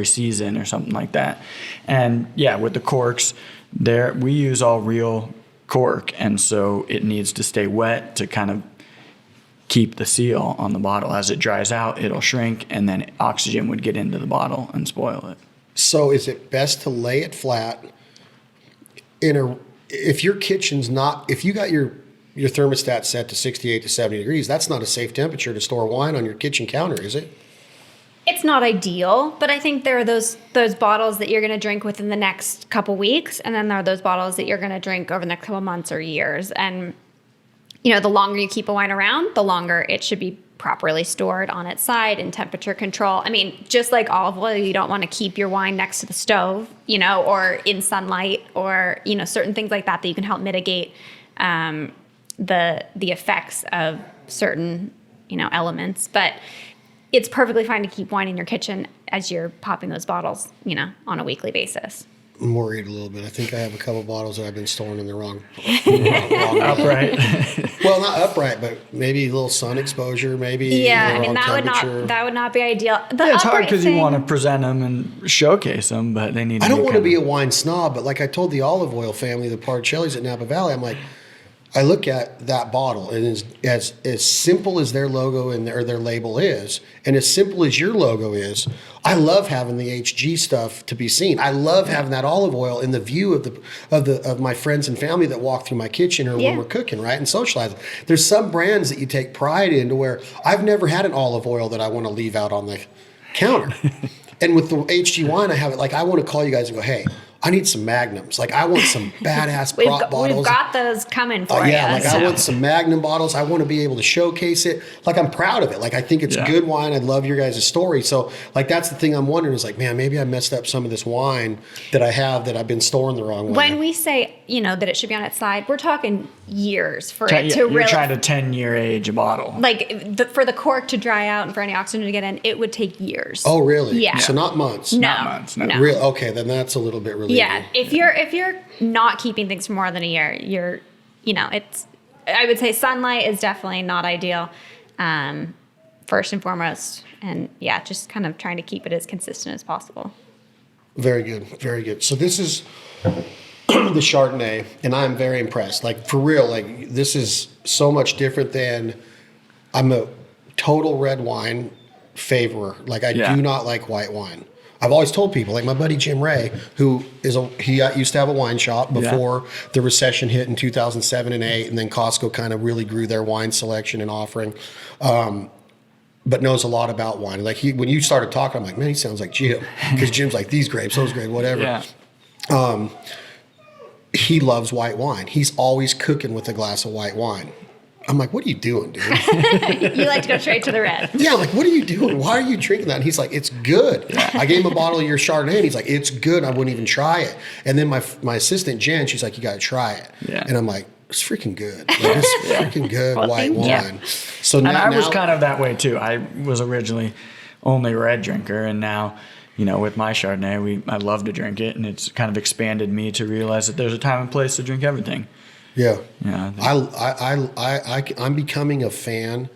season or something like that. And with the corks, we use all real cork, and so it needs to stay wet to kind of keep the seal on the bottle. As it dries out, it'll shrink, and then oxygen would get into the bottle and spoil it. So is it best to lay it flat if your kitchen's if you got your thermostat set to 68 to 70 degrees, that's not a safe temperature to store wine on your kitchen counter, is it? It's not ideal, but I think there are those bottles that you're going to drink within the next couple weeks, and then there are those bottles that you're going to drink over the next couple months or years. And the longer you keep a wine around, the longer it should be properly stored on its side in temperature control. Just like olive oil, you don't want to keep your wine next to the stove, or in sunlight, or certain things like that you can help mitigate the effects of certain elements. But it's perfectly fine to keep wine in your kitchen as you're popping those bottles, on a weekly basis. I'm worried a little bit. I think I have a couple bottles that I've been storing in the wrong upright. Well, not upright, but maybe a little sun exposure, maybe. Yeah, that would not be ideal. It's hard because you want to present them and showcase them, but they need. I don't want to be a wine snob, but like I told the olive oil family, the Parcellis at Napa Valley, I'm like, I look at that bottle, and as simple as their logo or their label is, and as simple as your logo is, I love having the HG stuff to be seen. I love having that olive oil in the view of my friends and family that walk through my kitchen or when we're cooking, right, and socializing. There's some brands that you take pride in to where I've never had an olive oil that I want to leave out on the counter. And with the HG wine, I have it. Like, I want to call you guys and go, hey, I need some Magnums. Like, I want some badass prop bottles. We've got those coming for you. Yeah, I want some Magnum bottles. I want to be able to showcase it. Like, I'm proud of it. Like, I think it's good wine. I love your guys' story. So, like, that's the thing I'm wondering is, like, man, maybe I messed up some of this wine that I have that I've been storing the wrong way. When we say, that it should be on its side, we're talking years for it to you're really... You're trying to 10-year age a bottle. Like, for the cork to dry out and for any oxygen to get in, it would take years. Oh, really? Yeah. So not months? No. Not months, no. Real, okay, then that's a little bit relieving. Yeah, if you're not keeping things for more than a year, I would say sunlight is definitely not ideal, first and foremost. And just kind of trying to keep it as consistent as possible. Very good, very good. So this is the Chardonnay, and I'm very impressed. Like, for real, like, this is so much different than, I'm a total red wine favorer. Like, I do not like white wine. I've always told people, like my buddy Jim Ray, he used to have a wine shop before the recession hit in 2007 and 8, and then Costco kind of really grew their wine selection and offering, but knows a lot about wine. Like, when you started talking, I'm like, man, he sounds like Jim, because Jim's like, these grapes, those grapes, whatever. Yeah. He loves white wine. He's always cooking with a glass of white wine. I'm like, what are you doing, dude? You like to go straight to the red. Yeah, I'm like, what are you doing? Why are you drinking that? And he's like, it's good. I gave him a bottle of your Chardonnay, and he's like, it's good. I wouldn't even try it. And then my assistant, Jen, she's like, you got to try it. Yeah. And I'm like, it's freaking good. Like, it's freaking good white wine. So and I was kind of that way, too. I was originally only a red drinker, and now, with my Chardonnay, I love to drink it, and it's kind of expanded me to realize that there's a time and place to drink everything. Yeah. Yeah. I'm becoming a fan.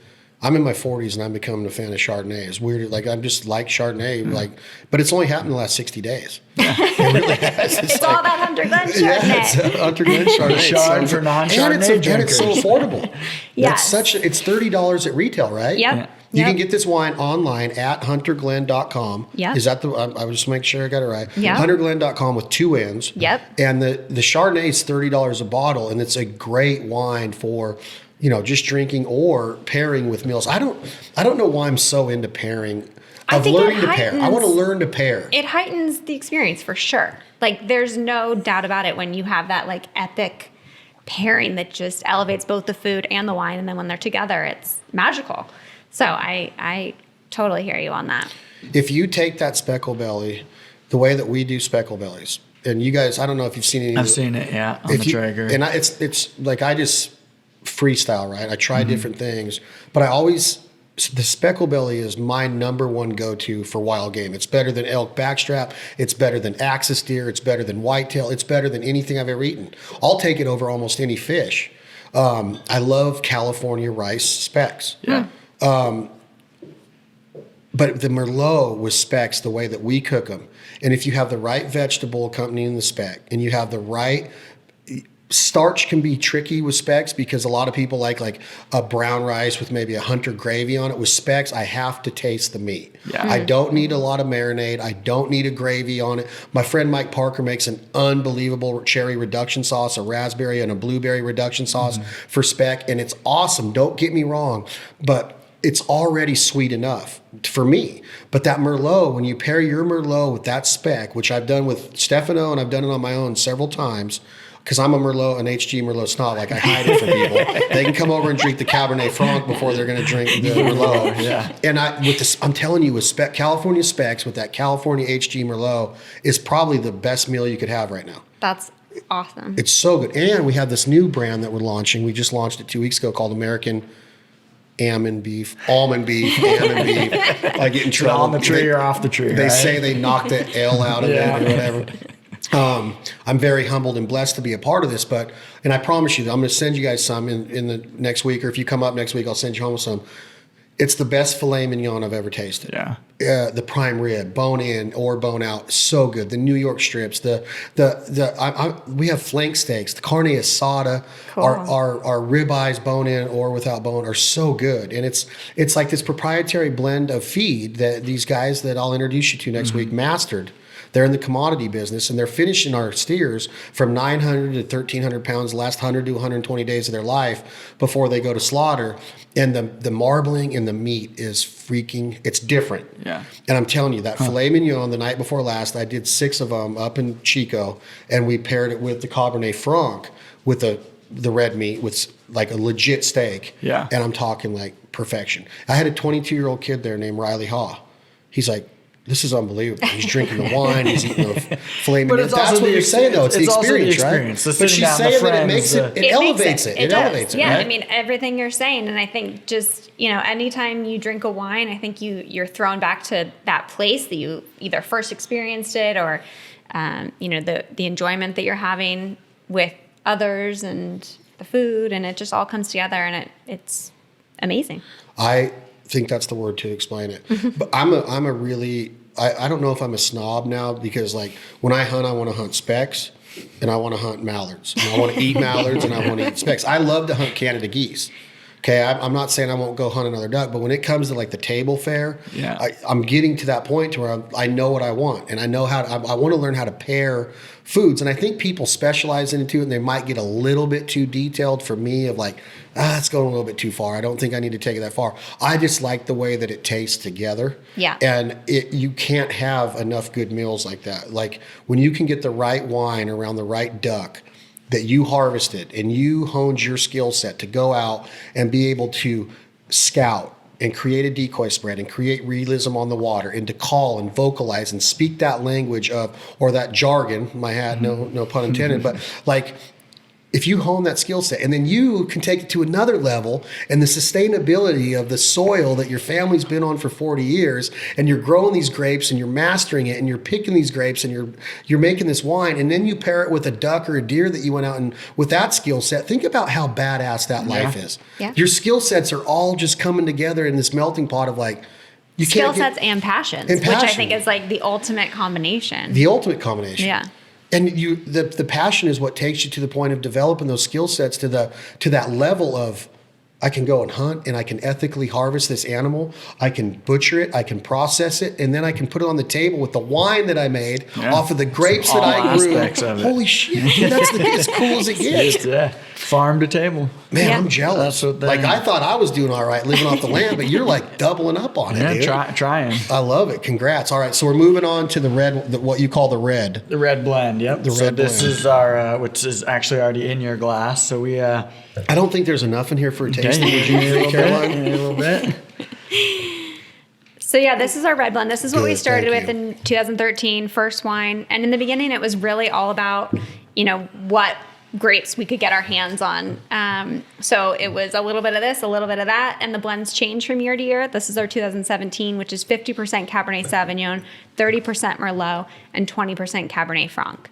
I'm in my 40s and I'm becoming a fan of Chardonnay. It's weird. Like, I'm just like Chardonnay, but it's only happened in the last 60 days. It really has. It's all about Hunter Glen Chardonnay. Yeah, it's Hunter Glen Chardonnay. Chard for non-Chardonnay and it's so affordable. Yes. It's $30 at retail, right? Yep. Yeah. You can get this wine online at hunterglen.com. Yep. Is that I was just make sure I got it right. Yep. Hunterglen.com with 2 N's. Yep. And the Chardonnay is $30 a bottle, and it's a great wine for, just drinking or pairing with meals. I don't know why I'm so into pairing. Learning to pair. I want to learn to pair. It heightens the experience for sure. Like, there's no doubt about it when you have that, like, epic pairing that just elevates both the food and the wine. And then when they're together, it's magical. So I totally hear you on that. If you take that speckle belly, the way that we do speckle bellies, and you guys, I don't know if you've seen any. I've seen it, yeah, on the Traeger. And it's like I just freestyle, right? I try different things, but the speckle belly is my number one go-to for wild game. It's better than elk backstrap. It's better than axis deer. It's better than whitetail. It's better than anything I've ever eaten. I'll take it over almost any fish. I love California rice specks. Yeah. But the Merlot with specs, the way that we cook them, and if you have the right vegetable accompanying the spec, and you have the right starch, can be tricky with specs because a lot of people like a brown rice with maybe a hunter gravy on it. With specs, I have to taste the meat. Yeah. I don't need a lot of marinade. I don't need a gravy on it. My friend Mike Parker makes an unbelievable cherry reduction sauce, a raspberry and a blueberry reduction sauce for spec, and it's awesome. Don't get me wrong, but it's already sweet enough for me. But that Merlot, when you pair your Merlot with that spec, which I've done with Stefano and I've done it on my own several times, because I'm a Merlot, an HG Merlot snob, like I hide it from people. They can come over and drink the Cabernet Franc before they're going to drink the Merlot. Yeah. And I'm telling you, with California specs, with that California HG Merlot, is probably the best meal you could have right now. That's awesome. It's so good. And we have this new brand that we're launching. We just launched it 2 weeks ago called American almond beef. I get in trouble. On the tree or off the tree. They right? say they knocked the L out of it or whatever. I'm very humbled and blessed to be a part of this, and I promise you that I'm going to send you guys some in the next week, or if you come up next week, I'll send you home with some. It's the best filet mignon I've ever tasted. Yeah. The prime rib, bone in or bone out, so good. The New York strips, we have flank steaks. The carne asada, Cool. our ribeyes, bone in or without bone, are so good. And it's like this proprietary blend of feed that these guys that I'll introduce you to next week mastered. They're in the commodity business, and they're finishing our steers from 900 to 1,300 pounds the last 100 to 120 days of their life before they go to slaughter. And the marbling in the meat is it's different. Yeah. And I'm telling you, that filet mignon the night before last, I did 6 of them up in Chico, and we paired it with the Cabernet Franc with the red meat with like a legit steak. Yeah. And I'm talking like perfection. I had a 22-year-old kid there named Riley Haw. He's like, this is unbelievable. He's drinking the wine. He's eating the filet mignon. That's what you're saying, though. It's the experience, right? But she's saying that it makes it elevates it. It elevates it, yeah, right? I mean, everything you're saying. And I think just, anytime you drink a wine, I think you're thrown back to that place that you either first experienced it or, the enjoyment that you're having with others and the food. And it just all comes together, and it's amazing. I think that's the word to explain it. But I'm a really, I don't know if I'm a snob now, because like when I want to hunt specks and I want to hunt mallards, and I want to eat mallards and I want to eat specks. I love to hunt Canada geese. Okay, I'm not saying I won't go hunt another duck, but when it comes to like the table fare, I'm getting to that point to where I know what I want, and I know I want to learn how to pair foods. And I think people specialize into it, and they might get a little bit too detailed for me of like, it's going a little bit too far. I don't think I need to take it that far. I just like the way that it tastes together. Yeah. And you can't have enough good meals like that. Like when you can get the right wine around the right duck that you harvested and you honed your skill set to go out and be able to scout and create a decoy spread and create realism on the water and to call and vocalize and speak that language or that jargon, my hat, no pun intended, but like if you hone that skill set and then you can take it to another level, and the sustainability of the soil that your family's been on for 40 years, and you're growing these grapes and you're mastering it and you're picking these grapes and you're making this wine, and then you pair it with a duck or a deer that you went out and with that skill set, think about how badass that life is. Yeah. Your skill sets are all just coming together in this melting pot of like, you skill can't sets and passions, which I think is like the ultimate combination. The ultimate combination. Yeah. And the passion is what takes you to the point of developing those skill sets to that level of I can go and hunt and I can ethically harvest this animal. I can butcher it. I can process it. And then I can put it on the table with the wine that I made off of the grapes that I grew. Holy shit, dude, that's as cool as it gets. Yeah. Farm to table. Man, I'm jealous. Like, I thought I was doing all right living off the land, but you're like doubling up on it, dude. Trying. I love it. Congrats. All right, so we're moving on to the red, what you call the red. The red blend, yep. This is our, which is actually already in your glass. So we... I don't think there's enough in here for a tasting. Would you need Caroline? A little bit. So yeah, this is our red blend. This is what we started with in 2013, first wine. And in the beginning, it was really all about, what grapes we could get our hands on. So it was a little bit of this, a little bit of that, and the blends change from year to year. This is our 2017, which is 50% Cabernet Sauvignon, 30% Merlot, and 20% Cabernet Franc.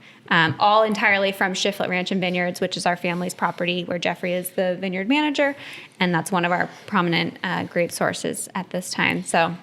All entirely from Shiflett Ranch and Vineyards, which is our family's property where Jeffrey is the vineyard manager. And that's one of our prominent grape sources at this time. So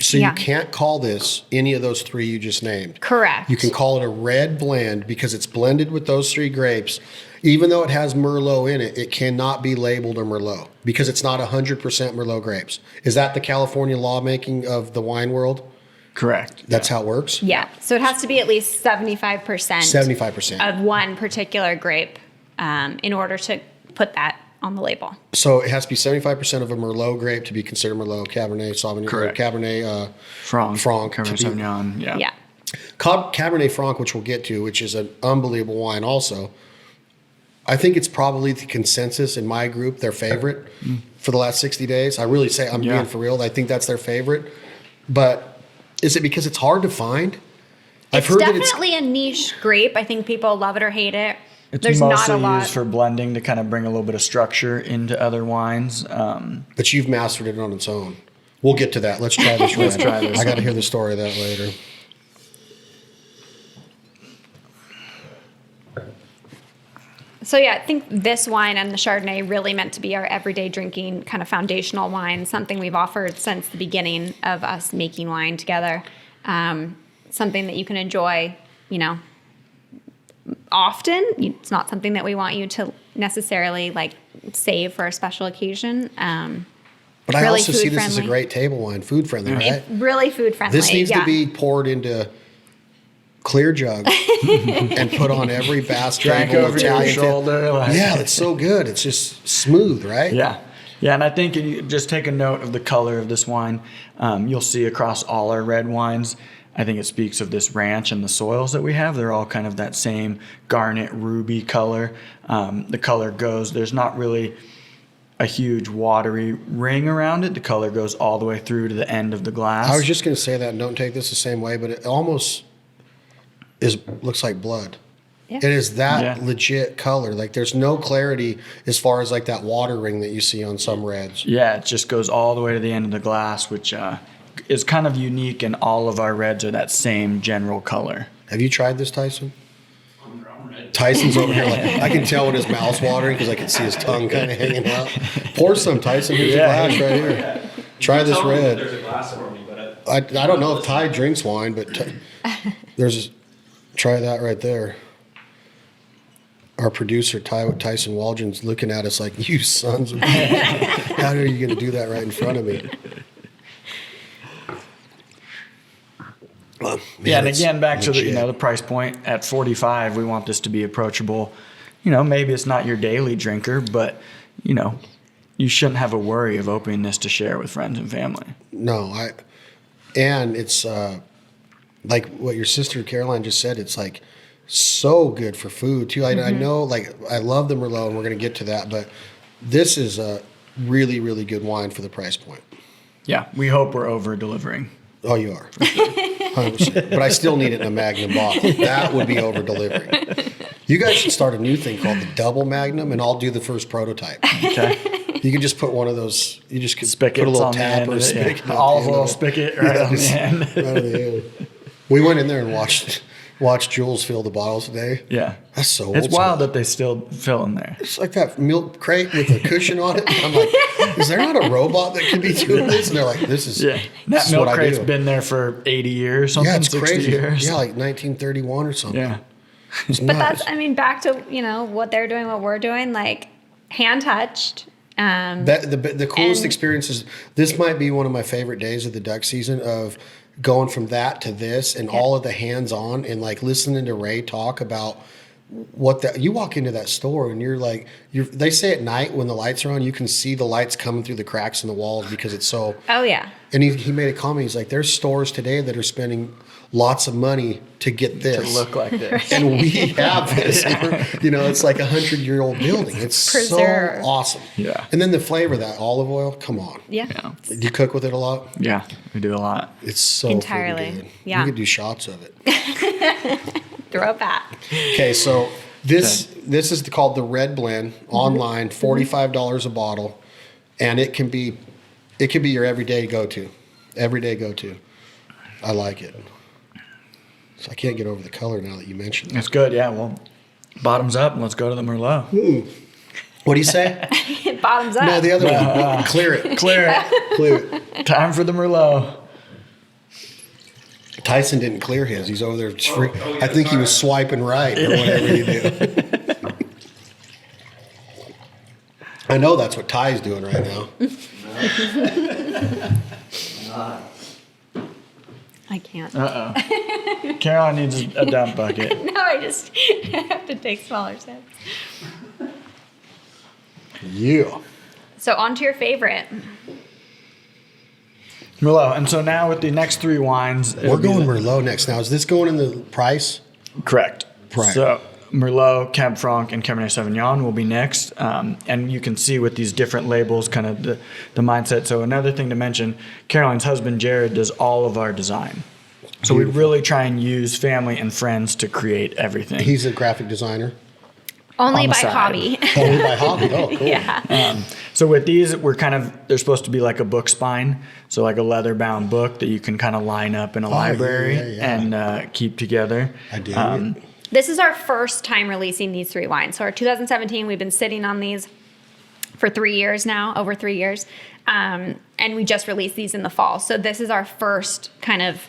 you can't call this any of those three you just named. Correct. You can call it a red blend because it's blended with those three grapes. Even though it has Merlot in it, it cannot be labeled a Merlot because it's not 100% Merlot grapes. Is that the California lawmaking of the wine world? Correct. That's how it works? Yeah. So it has to be at least 75%. 75%. Of one particular grape in order to put that on the label. So it has to be 75% of a Merlot grape to be considered Merlot, Cabernet Sauvignon, Correct. Cabernet Franc, Cabernet Sauvignon, Yeah. Cabernet Franc, which we'll get to, which is an unbelievable wine also. I think it's probably the consensus in my group, their favorite for the last 60 days. I really say, I'm being for real. I think that's their favorite. But is it because it's hard to find? It's definitely a niche grape. I think people love it or hate it. There's not a lot. Used for blending to kind of bring a little bit of structure into other wines. But you've mastered it on its own. We'll get to that. Let's try this. Let's try this. I got to hear the story of that later. So yeah, I think this wine and the Chardonnay really meant to be our everyday drinking kind of foundational wine, something we've offered since the beginning of us making wine together. Something that you can enjoy, often. It's not something that we want you to necessarily save for a special occasion. But I also see this as a great table wine, food friendly, right? It's really food friendly. This needs to be poured into clear jug and put on every bass table, over your shoulder. Yeah, it's so good. It's just smooth, right? Yeah. Yeah, and I think you just take a note of the color of this wine. You'll see across all our red wines, I think it speaks of this ranch and the soils that we have. They're all kind of that same garnet ruby color. The color goes, there's not really a huge watery ring around it. The color goes all the way through to the end of the glass. I was just going to say that, and don't take this the same way, but it almost looks like blood. Yeah. It is that legit color. There's no clarity as far as that water ring that you see on some reds. Yeah, it just goes all the way to the end of the glass, which is kind of unique, and all of our reds are that same general color. Have you tried this, Tyson? Tyson's over here I can tell when his mouth's watering because I can see his tongue kind of hanging out. Pour some, Tyson. Here's a glass right here. Try this red. There's a glass for me, but I don't know if Ty drinks wine, but try that right there. Our producer, Tyson Waldron's looking at us like, you sons of how are you going to do that right in front of me? And again, back to the price point at $45, we want this to be approachable. Maybe it's not your daily drinker, but you shouldn't have a worry of opening this to share with friends and family. No, and it's like what your sister Caroline just said. It's so good for food too. I know, I love the Merlot, and we're going to get to that, but this is a really, really good wine for the price point. Yeah, we hope we're over delivering. Oh, you are. 100%. But I still need it in a Magnum bottle. That would be over delivering. You guys should start a new thing called the Double Magnum, and I'll do the first prototype. Okay. You can just put one of those. You just could Spigots put a little on tap the or a spigot. Yeah. Olive oil spigot right on the end. Right on the end. We went in there and watched Jules fill the bottles today. Yeah. That's so old. It's wild that they still fill them there. It's like that milk crate with a cushion on it. I'm like, is there not a robot that can be doing this? And they're like, this is that milk crate's been there for 80 years, something, it's 60 crazy. years. Yeah, 1931 or something. Yeah. It's but nuts. that's, back to, what they're doing, what we're doing, hand touched, The coolest And- experience is this might be one of my favorite days of the duck season of going from that to this and all of the hands-on and like listening to Ray talk about you walk into that store and you're like, they say at night when the lights are on, you can see the lights coming through the cracks in the walls because it's so. Oh yeah. And he made a comment. He's like, there's stores today that are spending lots of money to get this. To look like this. And we have this. You know, it's like 100-year-old building. It's Preserved. so awesome. Yeah. And then the flavor of that olive oil, come on. Yeah. Do you cook with it a lot? Yeah, we do a lot. It's so Entirely. freaking good. Yeah. You could do shots of it. Throw it back. Okay, so this is called the Red Blend online, $45 a bottle, and it can be your everyday go-to. Everyday go-to. I like it. So I can't get over the color now that you mentioned it. It's good, yeah. Well, bottoms up and let's go to the Merlot. What do you say? Bottoms up. No, the other one. Clear it. Clear it. Clear it. Time for the Merlot. Tyson didn't clear his. He's over there. I think he was swiping right or whatever you do. I know that's what Ty's doing right now. I can't. Uh-oh. Caroline needs a dump bucket. No, I just have to take smaller sips. Yeah. So on to your favorite. Merlot. And so now with the next three wines. We're going Merlot next now. Is this going in the price? Correct. Right. So Merlot, Cab Franc, and Cabernet Sauvignon will be next. And you can see with these different labels kind of the mindset. So another thing to mention, Caroline's husband, Jared, does all of our design. So we really try and use family and friends to create everything. He's a graphic designer. Only On the by side. hobby. Oh, by hobby. Oh, cool. Yeah. So with these, they're supposed to be like a book spine. So like a leather bound book that you can kind of line up in a library and keep together. I do. This is our first time releasing these three wines. So our 2017, we've been sitting on these for 3 years now, over 3 years. And we just released these in the fall. So this is our first kind of,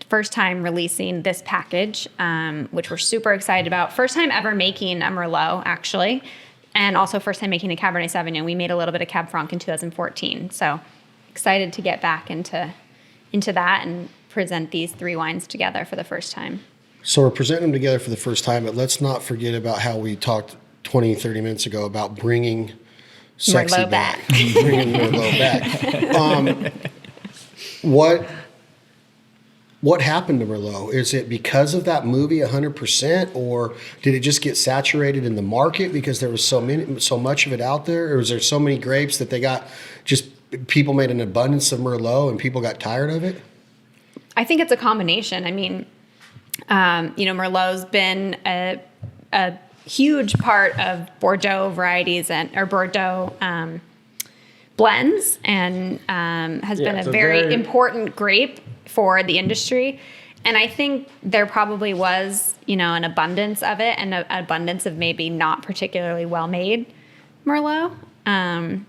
first time releasing this package, which we're super excited about. First time ever making a Merlot, actually. And also first time making a Cabernet Sauvignon. We made a little bit of Cab Franc in 2014. So excited to get back into that and present these three wines together for the first time. So we're presenting them together for the first time, but let's not forget about how we talked 20, 30 minutes ago about bringing sexy Merlot back. back. Bringing Merlot back. What happened to Merlot? Is it because of that movie 100%, or did it just get saturated in the market because there was so much of it out there, or was there so many grapes that people made an abundance of Merlot and people got tired of it? I think it's a combination. I mean, Merlot's been a huge part of Bordeaux varieties or Bordeaux blends, and has been a very important grape for the industry. And I think there probably was, an abundance of it and an abundance of maybe not particularly well-made Merlot. And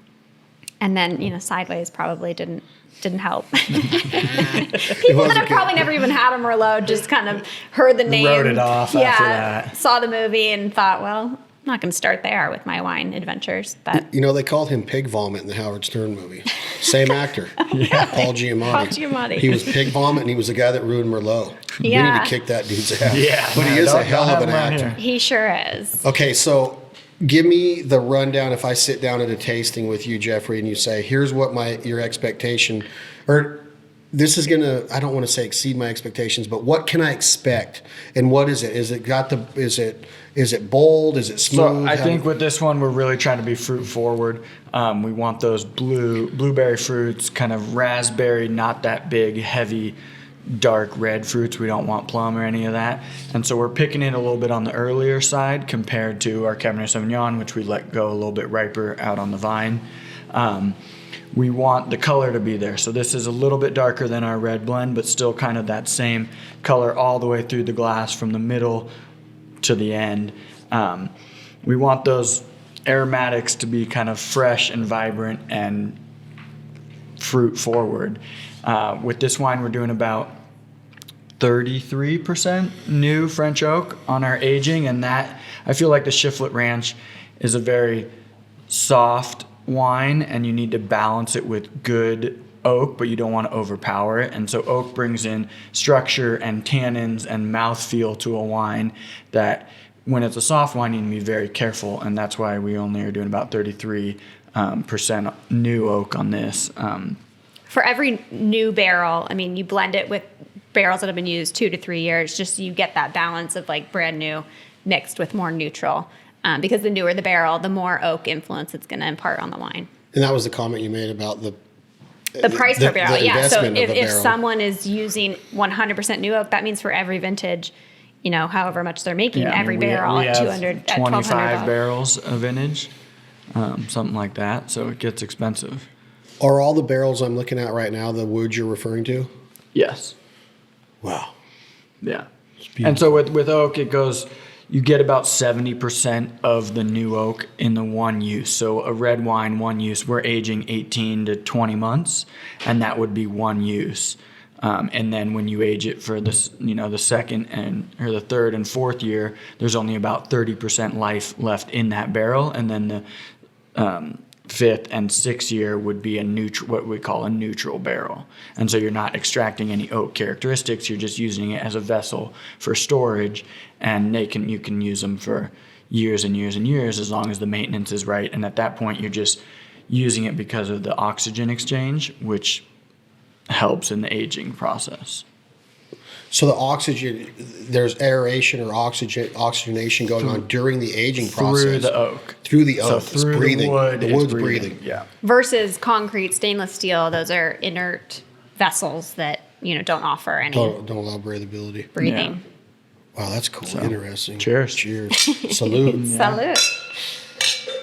then, Sideways probably didn't help. People that have probably never even had a Merlot just kind of heard the name. Wrote it off after that. Saw the movie and thought, well, I'm not going to start there with my wine adventures. But They called him Pig Vomit in the Howard Stern movie. Same actor. Paul Giamatti. Paul Giamatti. He was Pig Vomit, and he was the guy that ruined Merlot. We need Yeah. to kick that dude's ass. Yeah, But he is a hell of an actor. he sure is. Okay, so give me the rundown. If I sit down at a tasting with you, Jeffrey, and you say, here's what your expectation, or this is gonna, I don't want to say exceed my expectations, but what can I expect? And what is it? Is it bold? Is it smooth? So I think with this one, we're really trying to be fruit forward. We want those blueberry fruits, kind of raspberry, not that big, heavy, dark red fruits. We don't want plum or any of that. And so we're picking it a little bit on the earlier side compared to our Cabernet Sauvignon, which we let go a little bit riper out on the vine. We want the color to be there. So this is a little bit darker than our red blend, but still kind of that same color all the way through the glass from the middle to the end. We want those aromatics to be kind of fresh and vibrant and fruit forward. With this wine, we're doing about 33% new French oak on our aging, and that I feel like the Shiflet Ranch is a very soft wine, and you need to balance it with good oak, but you don't want to overpower it. And so oak brings in structure and tannins and mouthfeel to a wine that when it's a soft wine, you need to be very careful. And that's why we only are doing about 33% new oak on this. For every new barrel, I mean, you blend it with barrels that have been used 2 to 3 years, just so you get that balance of like brand new mixed with more neutral. Because the newer the barrel, the more oak influence it's going to impart on the wine. And that was the comment you made about the price per barrel. Yeah. So investment of a if barrel. someone is using 100% new oak, that means for every vintage, you know, however much they're making, every barrel we at have 200, at 25 $1,200. barrels a vintage, something like that. So it gets expensive. Are all the barrels I'm looking at right now the wood you're referring to? Yes. Wow. Yeah. And so with oak, it goes, you get about 70% of the new oak in the one use. So a red wine, one use, we're aging 18 to 20 months, and that would be one use. And then when you age it for this, you know, the second or the third and fourth year, there's only about 30% life left in that barrel. And then the fifth and sixth year would be what we call a neutral barrel. And so you're not extracting any oak characteristics. You're just using it as a vessel for storage, and you can use them for years and years and years as long as the maintenance is right. And at that point, you're just using it because of the oxygen exchange, which helps in the aging process. So the oxygen, there's aeration or oxygenation going on during the aging process. Through the oak. Through the oak. So through it's breathing. the wood, the wood's breathing. Yeah. Versus concrete, stainless steel, those are inert vessels that, you know, don't offer any Don't allow breathability. breathing. Wow, that's cool. Interesting. Cheers. Cheers. Salute. Salute.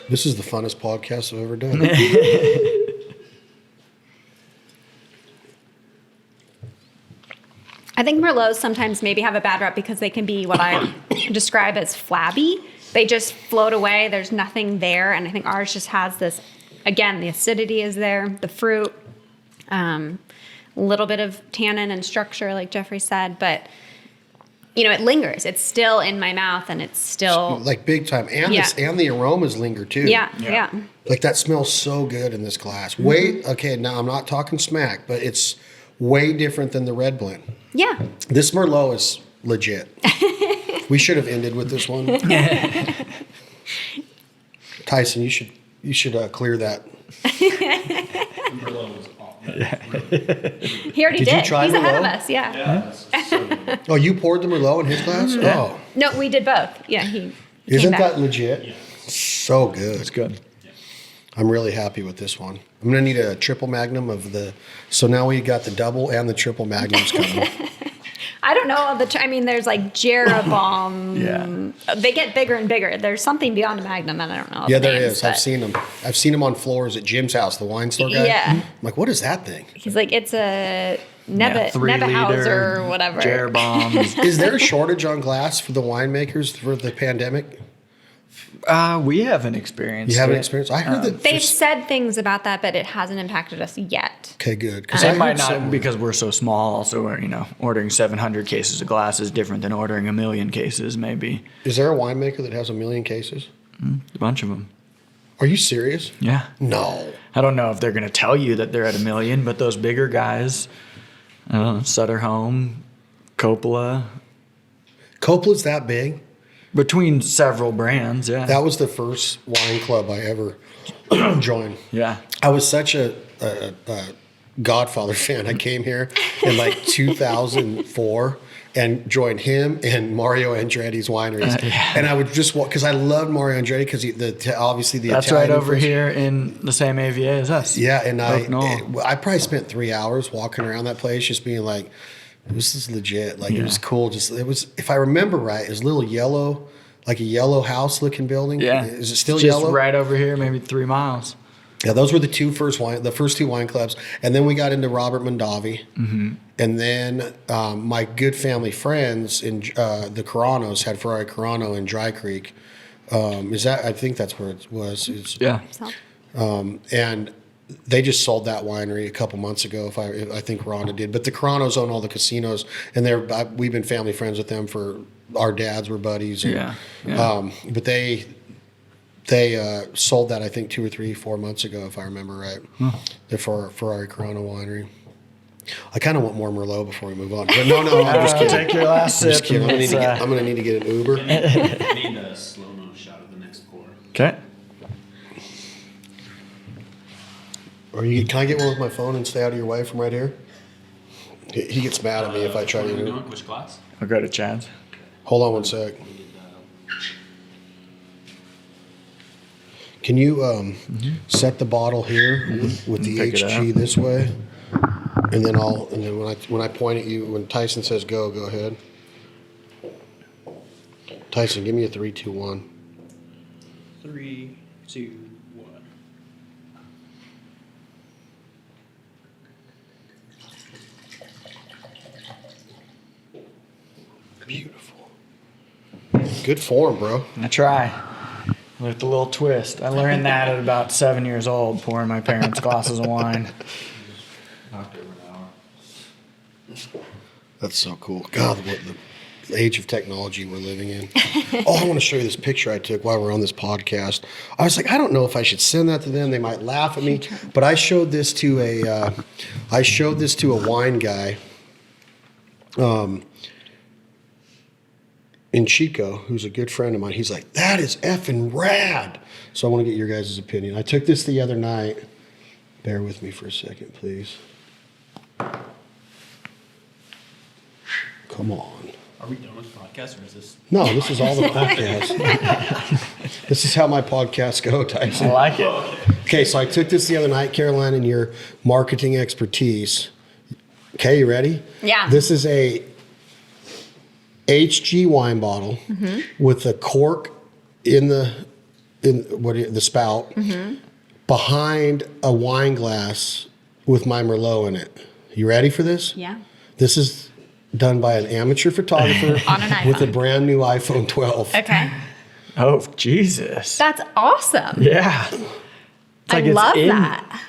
This is the funnest podcast I've ever done. I think Merlots sometimes maybe have a bad rep because they can be what I describe as flabby. They just float away. There's nothing there. And I think ours just has this, again, the acidity is there, the fruit, a little bit of tannin and structure, like Jeffrey said. But, you know, it lingers. It's still in my mouth, and it's still... Like big time. And, and the aromas linger too. Yeah. Like that smells so good in this glass. Okay, now I'm not talking smack, but it's way different than the red blend. Yeah. This Merlot is legit. We should have ended with this one. Tyson, you should clear that. He already did. You try He's ahead of Merlot? us, yeah. Oh, you poured the Merlot in his glass? Oh. No, we did both. Yeah, he Isn't came back. that legit? Yeah. So good. It's good. I'm really happy with this one. I'm going to need a triple magnum of the... So now we got the double and the triple magnums coming. I don't know. There's like Jeroboam. Yeah. They get bigger and bigger. There's something beyond a magnum. I don't know. Yeah, the there names, is. I've seen them. I've seen them on floors at Jim's house, the wine store guy. Yeah. I'm like, what is that thing? He's like, it's a 3 liter Nebehauser or whatever. Jeroboam. Is there a shortage on glass for the winemakers for the pandemic? We haven't experienced You haven't it. experienced? I heard that. They've said things about that, but it hasn't impacted us yet. Okay, good. Because It might not, because we're so small. Also, ordering 700 cases of glass is different than ordering 1 million cases, maybe. Is there a winemaker that has 1 million cases? A bunch of them. Are you serious? Yeah. No. I don't know if they're going to tell you that they're at 1 million, but those bigger guys, I don't know, Sutter Home, Coppola, Coppola's that big? between several brands, yeah. That was the first wine club I ever joined. Yeah. I was such a Godfather fan. I came here in like 2004 and joined him and Mario Andretti's wineries. And I would just walk, because I loved Mario Andretti because obviously the That's Italian right over influence. here in the same AVA as us. Yeah, and Knoll. I probably spent 3 hours walking around that place just being like, this is legit. Like, it was cool. It was, if I remember right, it was a little yellow, like a yellow house looking building. Yeah. Is it still Just yellow? right over here, maybe 3 miles. Yeah, those were the first two wine clubs. And then we got into Robert Mondavi. Mm-hmm. And then my good family friends in the Caranos had Ferrari Carano in Dry Creek. I think that's where it was. Yeah. And they just sold that winery a couple months ago. I think Rhonda did, but the Caranos own all the casinos, and we've been family friends with them for our dads were buddies. And, Yeah. but They sold that, I think, 2 or 3, 4 months ago, if I remember right. The Ferrari Corona winery. I kind of want more Merlot before we move on. But no, I'm just kidding. Take your last I'm just sip. kidding. I'm going to need to get an Uber. I need a slow-mo shot of the next pour. Okay. Can I get one with my phone and stay out of your way from right here? He gets mad at me if I try Where are we to. going? Which class? I'll go to Chad's. Hold on one sec. Can you set the bottle here with the Pick it HG up. this way, and then when I point at you, when Tyson says go ahead. Tyson, give me a 3, 2, 1. 3, 2, 1. Beautiful. Good form, bro. I try. With a little twist. I learned that at about 7 years old, pouring my parents' glasses of wine. Knocked over an hour. That's so cool. God, what the age of technology we're living in. Oh, I want to show you this picture I took while we're on this podcast. I was like, I don't know if I should send that to them. They might laugh at me. But I showed this to a wine guy in Chico, who's a good friend of mine. He's like, that is effing rad. So I want to get your guys' opinion. I took this the other night. Bear with me for a second, please. Come on. Are we done with the podcast, or is this? No, this is all the podcast. This is how my podcasts go, Tyson. I like it. Okay, so I took this the other night, Caroline, in your marketing expertise. Okay, you ready? Yeah. This is a HG wine bottle with a cork in the spout behind a wine glass with my Merlot in it. You ready for this? Yeah. This is done by an amateur photographer On an with a iPhone. brand new iPhone 12. Okay. Oh, Jesus. That's awesome. Yeah. It's I like it's love in- that.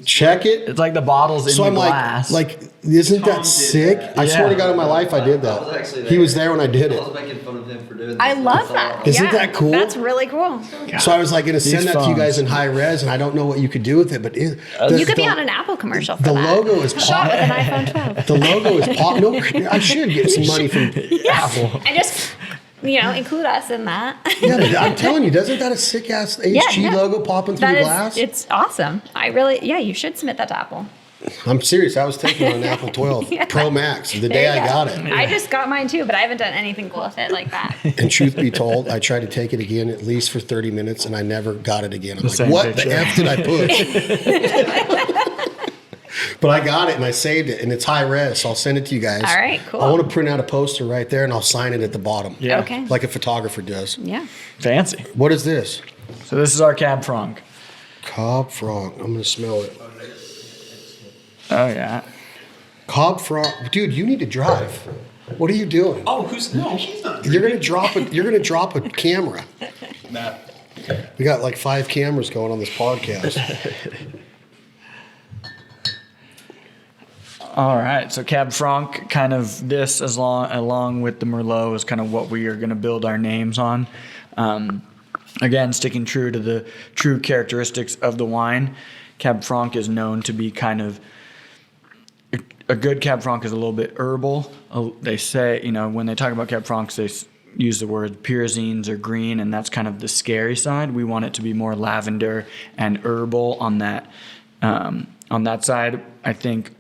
Check it. It's like the bottle's in So the I'm glass. like, isn't that did sick? that. I swear to Yeah. God, in my life, I did I was that. actually He was there when I did I it. was making fun of him for doing this. I love That's that. all. Isn't Yeah, that cool? That's really cool. So I was like going to send These that to you guys phones. in high res, and I don't know what you could do with it, but You could be on an Apple commercial for the that. logo is Shot with pop. an iPhone 12. The logo is pop. No, I should get some money from Apple. I just, include us in that. Yeah, but I'm telling you, doesn't that a sick ass HG no. logo popping through the glass? It's awesome. You should submit that to Apple. I'm serious. I was taking on an Apple 12 Yeah. Pro Max the There day you I go. got it. I just got mine too, but I haven't done anything cool with it like that. And truth be told, I tried to take it again at least for 30 minutes, and I never got it again. I'm like, same what picture. the F did I push? But I got it, and I saved it, and it's high res, so I'll send it to you guys. All right, cool. I want to print out a poster right there, and I'll sign it at the bottom. Yeah. Okay. Like a photographer does. Yeah. Fancy. What is this? So this is our Cab Franc. Cobb Franc. I'm going to smell it. Oh, yeah. Cobb Franc. Dude, you need to drive. What are you doing? Oh, he's not. You're going to drop it. You're going to drop a camera. Matt. We got like 5 cameras going on this podcast. All right. So Cab Franc, kind of this along with the Merlot is kind of what we are going to build our names on. Again, sticking true to the true characteristics of the wine. Cab Franc is known to be kind of a good Cab Franc is a little bit herbal. They say, when they talk about Cab Francs, they use the word pyrazines or green, and that's kind of the scary side. We want it to be more lavender and herbal on that side. I think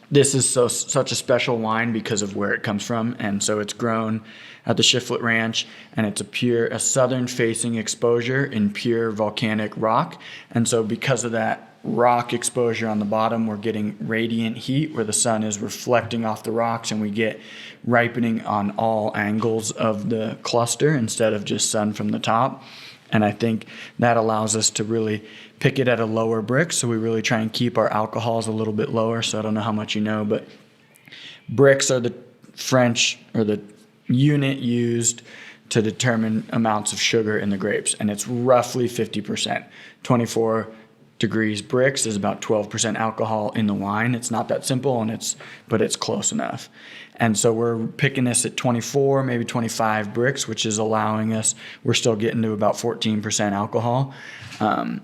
this is such a special wine because of where it comes from, and so it's grown at the Shiflet Ranch, and it's a southern-facing exposure in pure volcanic rock, and so because of that rock exposure on the bottom, we're getting radiant heat where the sun is reflecting off the rocks, and we get ripening on all angles of the cluster instead of just sun from the top. And I think that allows us to really pick it at a lower brick. So we really try and keep our alcohols a little bit lower. So I don't know how much you know, but bricks are the French or the unit used to determine amounts of sugar in the grapes. And it's roughly 50%, 24 degrees bricks is about 12% alcohol in the wine. It's not that simple, but it's close enough. And so we're picking this at 24, maybe 25 bricks, which is allowing us, we're still getting to about 14% alcohol. And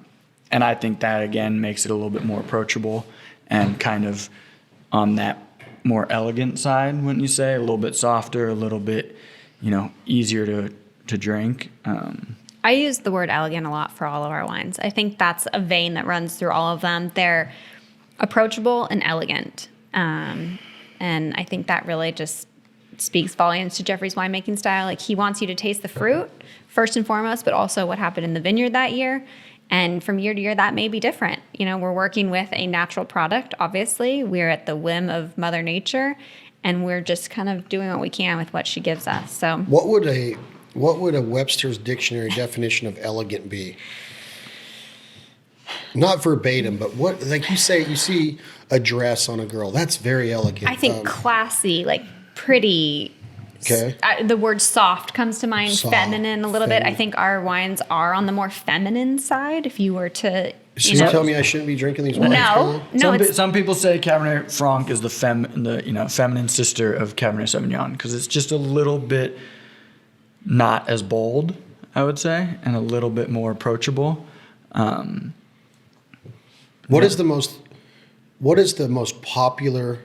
I think that, again, makes it a little bit more approachable and kind of on that more elegant side, wouldn't you say? A little bit softer, a little bit, easier to drink. I use the word elegant a lot for all of our wines. I think that's a vein that runs through all of them. They're approachable and elegant. And I think that really just speaks volumes to Jeffrey's winemaking style. Like, he wants you to taste the fruit first and foremost, but also what happened in the vineyard that year. And from year to year, that may be different. We're working with a natural product, obviously. We're at the whim of Mother Nature, and we're just kind of doing what we can with what she gives us. So What would a Webster's dictionary definition of elegant be? Not verbatim, but what, like you see a dress on a girl, that's very elegant. I think classy, like pretty. Okay. The word soft comes to mind, Soft, feminine a little bit. I feminine. think our wines are on the more feminine side. If you were to, So you tell me I shouldn't be drinking these wines? no, Some people say Cabernet Franc is the feminine sister of Cabernet Sauvignon because it's just a little bit not as bold, I would say, and a little bit more approachable. What is the most popular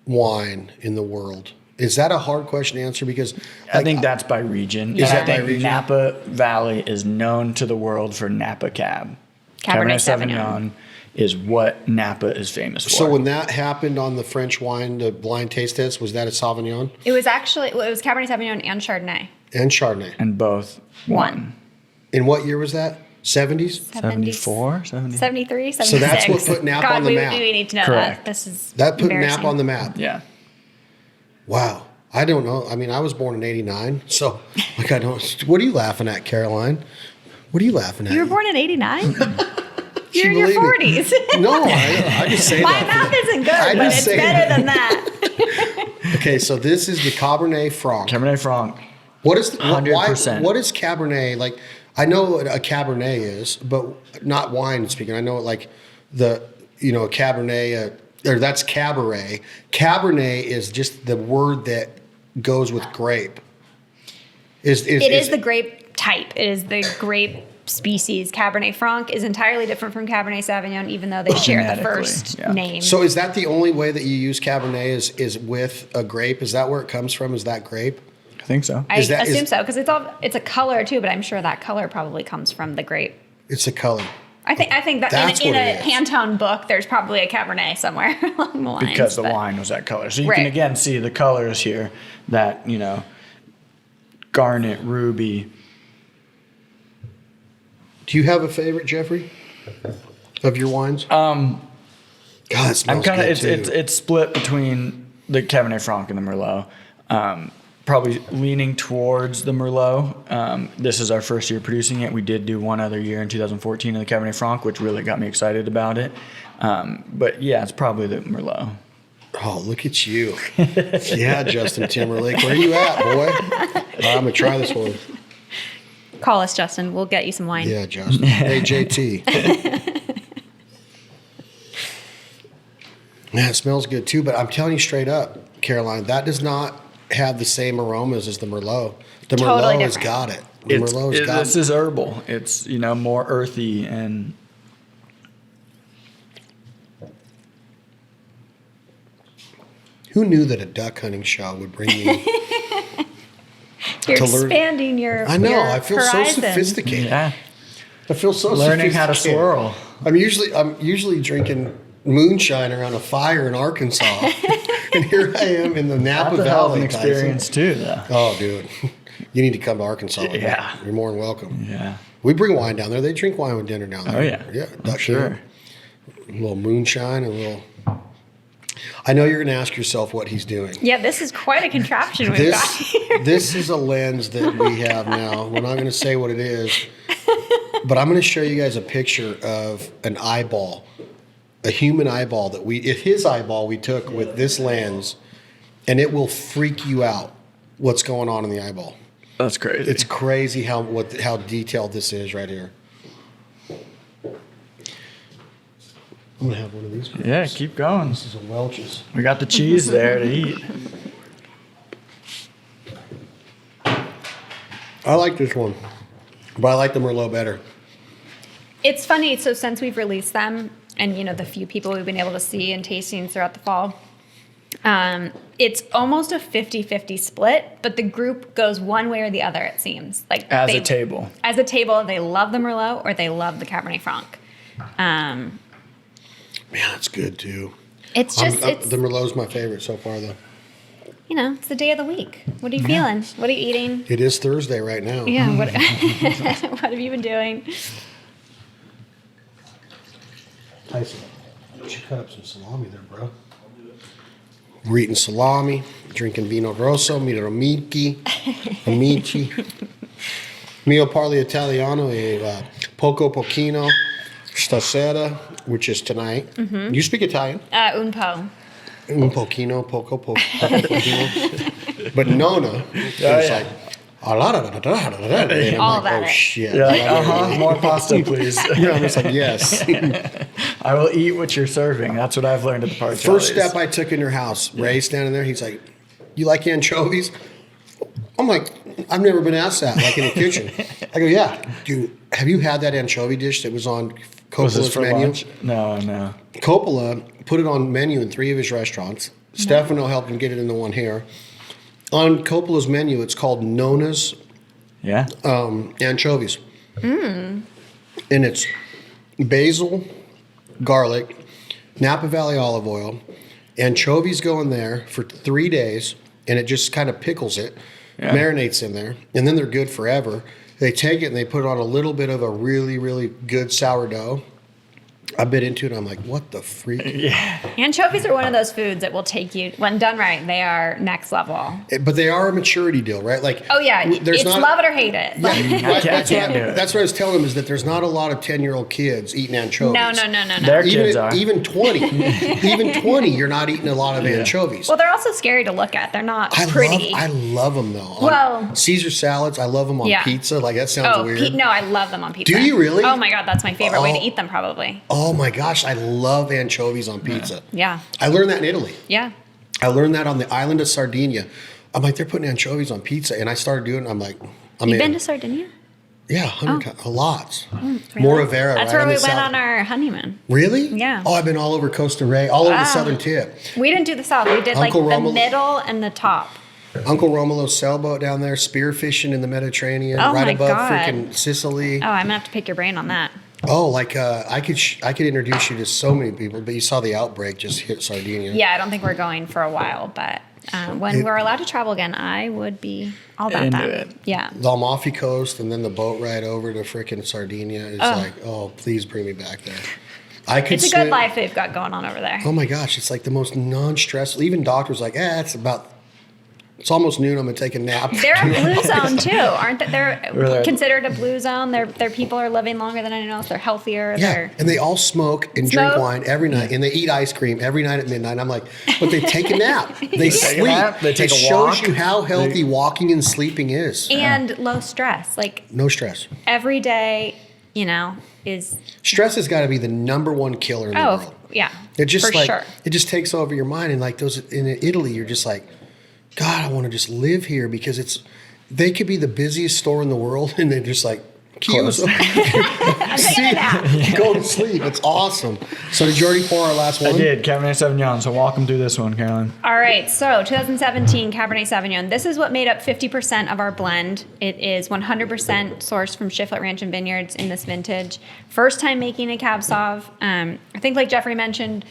wine in the world? Is that a hard question to answer? Because I think that's by region. Is And that I by think region? Napa Valley is known to the world for Napa Cab. Cabernet Sauvignon is what Napa is famous for. So when that happened on the French wine, the blind taste test, was that a Sauvignon it was Cabernet Sauvignon and Chardonnay. and Chardonnay? and both won. In what year was that? 70s? 74, 70? 73, 76. So that's what put Napa on the map. We need to know Correct. that. This is That put embarrassing. Napa on the map. Yeah. Wow. I don't know. I mean, I was born in 89, so like I don't. What are you laughing at, Caroline? What are you laughing at? You were born in 89? She You're in your believed 40s. No, I just say My that. math isn't good, I but just it's say better that. than that. Okay, so this is the Cabernet Franc. Cabernet Franc. What is 100%. What is Cabernet like? I know what a Cabernet is, but not wine speaking. I know like a Cabernet, or that's Cabaret. Cabernet is just the word that goes with grape. It is the grape type. It is the grape species. Cabernet Franc is entirely different from Cabernet Sauvignon, even though they share the Genetically, first yeah. name. So is that the only way that you use Cabernet is with a grape? Is that where it comes from? Is that grape? I think so. I is that- assume is- so, because it's a color too, but I'm sure that color probably comes from the grape. It's a color. I think that That's in what a it is. Pantone book, there's probably a Cabernet somewhere along the lines. Because the but- wine was that color. So you Right. can again see the colors here that, garnet, ruby. Do you have a favorite, Jeffrey, of your wines? God, it I'm smells kind of good too. it's split between the Cabernet Franc and the Merlot. Probably leaning towards the Merlot. This is our first year producing it. We did do one other year in 2014 in the Cabernet Franc, which really got me excited about it. But yeah, it's probably the Merlot. Oh, look at you. Yeah, Justin Timberlake. Where you at, boy? I'm going to try this one. Call us, Justin. We'll get you some wine. Yeah, Justin. Hey, JT. Man, it smells good too, but I'm telling you straight up, Caroline, that does not have the same aromas as the Merlot. The Totally Merlot has different. got it. The Merlot has got This is herbal. It's, more earthy and Who knew that a duck hunting show would bring me? You're to learn- expanding your I know. your I feel horizon. so sophisticated. yeah, I feel so learning how to sophisticated. swirl. I'm usually drinking moonshine around a fire in Arkansas, and here I am in the Napa That's a hell of Valley. an Tyson. experience too, though. Oh, dude, you need to come to Arkansas. with me. Yeah. You're more than welcome. Yeah. We bring wine down there. They drink wine with dinner down there. Oh yeah. Yeah, I'm duck sure. hunt, a little moonshine, a little. I know you're going to ask yourself what he's doing. Yeah, this is quite a contraption we've got here. This is a lens that we have now. We're not going to say what it is, but I'm going to show you guys a picture of an eyeball, a human eyeball if his eyeball we took with this lens, and it will freak you out what's going on in the eyeball. That's crazy. It's crazy how detailed this is right here. I'm gonna have one of these. Groups. Yeah, keep going. This is a Welch's. We got the cheese there to eat. I like this one, but I like the Merlot better. It's funny. So since we've released them, and the few people we've been able to see in tastings throughout the fall, it's almost a 50-50 split, but the group goes one way or the other, it seems. Like As a table. As a table, they love the Merlot or they love the Cabernet Franc. Man, that's good too. It's just, the Merlot's my favorite so far, though. it's the day of the week. What are you feeling? What are you eating? It is Thursday right now. Yeah, what have you been doing? Tyson, you should cut up some salami there, bro. We're eating salami, drinking vino rosso, amici, mio parli italiano e poco pochino stasera, which is tonight. Mm-hmm. You speak Italian? Un po'. Un pochino, poco pochino. But Nona is like, and I'm All like, about oh it. shit. You're like, more pasta, please. Yeah, I'm just like, yes. I will eat what you're serving. That's what I've learned at the party. First step I took in your house, Ray's standing there. He's like, "You like anchovies?" I'm like, "I've never been asked that, like in the kitchen." I go, "Yeah, have you had that anchovy dish that was on Was this Coppola's for menu?" lunch? No. Coppola put it on menu in 3 of his restaurants. Stefano helped him get it in the one here. On Coppola's menu, it's called Nona's Yeah. anchovies. And it's basil, garlic, Napa Valley olive oil, anchovies go in there for 3 days, and it just kind of pickles it, marinates in there, and then they're good forever. They take it and they put it on a little bit of a really, really good sourdough. I bit into it and I'm like, what the freak? Anchovies are one of those foods that will take you, when done right, they are next level. But they are a maturity deal, right? Like, Oh, yeah. there's It's not, love it or hate it. Like, That's what I was telling them is that there's not a lot of 10-year-old kids eating anchovies. no. Their kids are. Even 20, you're not eating a lot of anchovies. Well, they're also scary to look at. They're not pretty. I love them though. On Well- Caesar salads, I love them on Yeah. pizza. Like that sounds weird. No, I love them on pizza. Do you really? Oh, my God. That's my favorite way to Oh. eat them, probably. Oh my gosh, I love anchovies on pizza. Yeah. I learned that in Italy. Yeah. I learned that on the island of Sardinia. I'm like, they're putting anchovies on pizza, and I started doing it. I'm like, I'm You've in. been to Sardinia? Yeah, 100 times, a lot. Really? More Rivera. That's right where on we the went south. on our honeymoon. Really? Yeah. Oh, I've been all over Costa Rica, all over the Wow. southern tip. We didn't do the south. We did Uncle like Romulo. the middle and the top. Uncle Romulo's sailboat down there, spearfishing in the Mediterranean, Oh right my above God. freaking Sicily. Oh, I'm gonna have to pick your brain on that. Oh, like I could introduce you to so many people, but you saw the outbreak just hit Sardinia. Yeah, I don't think we're going for a while, but when we're allowed to travel again, I would be all about Into that. it. Yeah. The Amalfi Coast and then the boat ride over to freaking Sardinia is like, oh, please bring me back there. I could It's a swim. good life they've got going on over there. Oh my gosh, it's like the most non-stressful. Even doctors like, it's almost noon. I'm gonna take a nap. They're a blue zone too, aren't they? They're Really? considered a blue zone. Their people are living longer than anyone else. They're healthier. Yeah, They're, and they all smoke and drink Smoke. wine every night, and they eat ice cream every night at midnight. I'm like, but they take a nap. They take a sleep. nap, they take it a shows walk. you how healthy walking and sleeping is. and low stress. Like No stress. every day, is Stress has got to be the number one killer in the world. yeah. It just for like sure. it just takes over your mind, and like those in Italy, you're just like, God, I want to just live here because they could be the busiest store in the world, and they're just like, Close. I'm taking a nap. go to sleep. It's awesome. So did you already pour our last one? I did. Cabernet Sauvignon. So walk them through this one, Caroline. All right, so 2017 Cabernet Sauvignon. This is what made up 50% of our blend. It is 100% sourced from Shiflett Ranch and Vineyards in this vintage. First time making a Cab Sauv. I think like Jeffrey mentioned,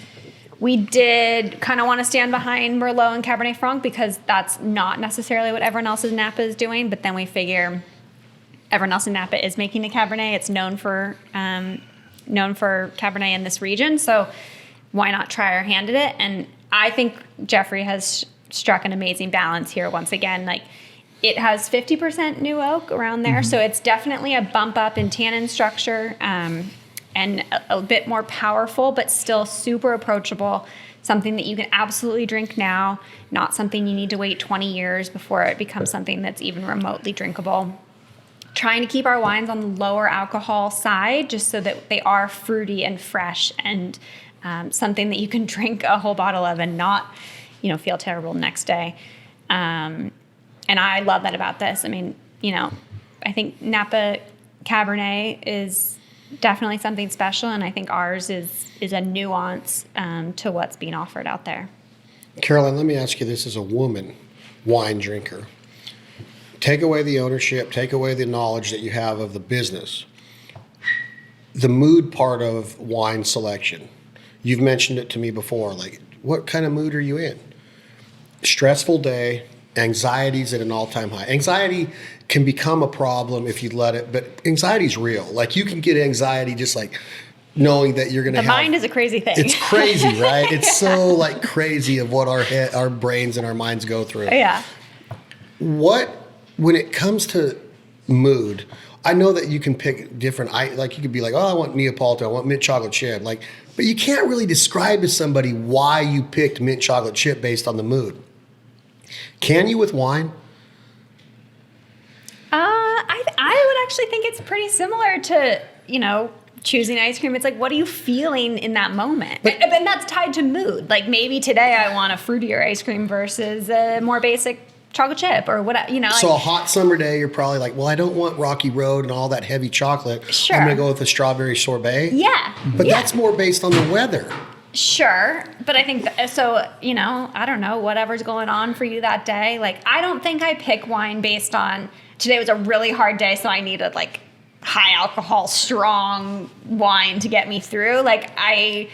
we did kind of want to stand behind Merlot and Cabernet Franc because that's not necessarily what everyone else in Napa is doing. But then we figure everyone else in Napa is making a Cabernet. It's known for Cabernet in this region. So why not try our hand at it? And I think Jeffrey has struck an amazing balance here once again. Like it has 50% new oak around there. So it's definitely a bump up in tannin structure. And a bit more powerful, but still super approachable. Something that you can absolutely drink now, not something you need to wait 20 years before it becomes something that's even remotely drinkable. Trying to keep our wines on the lower alcohol side just so that they are fruity and fresh and something that you can drink a whole bottle of and not, feel terrible the next day. And I love that about this. I mean, I think Napa Cabernet is definitely something special, and I think ours is a nuance to what's being offered out there. Caroline, let me ask you this as a woman wine drinker. Take away the ownership, take away the knowledge that you have of the business. The mood part of wine selection. You've mentioned it to me before. Like, what kind of mood are you in? Stressful day, anxiety's at an all-time high. Anxiety can become a problem if you let it, but anxiety's real. Like, you can get anxiety just like knowing that you're going to The mind is a crazy thing. It's crazy, right? It's so like crazy of what our brains and our minds go through. Yeah. When it comes to mood, I know that you can pick different, like you could be like, oh, I want Neapolitan, I want mint chocolate chip. Like, but you can't really describe to somebody why you picked mint chocolate chip based on the mood. Can you with wine? I would actually think it's pretty similar to, choosing ice cream. It's like, what are you feeling in that moment? And that's tied to mood. Like, maybe today I want a fruitier ice cream versus a more basic chocolate chip or what, So a hot summer day, you're probably like, well, I don't want Rocky Road and all that heavy chocolate. Sure. I'm going to go with a strawberry sorbet. Yeah. But that's more based on the weather. Sure. But I think, I don't know, whatever's going on for you that day. Like, I don't think I pick wine based on, today was a really hard day, so I needed like high alcohol, strong wine to get me through. Like, I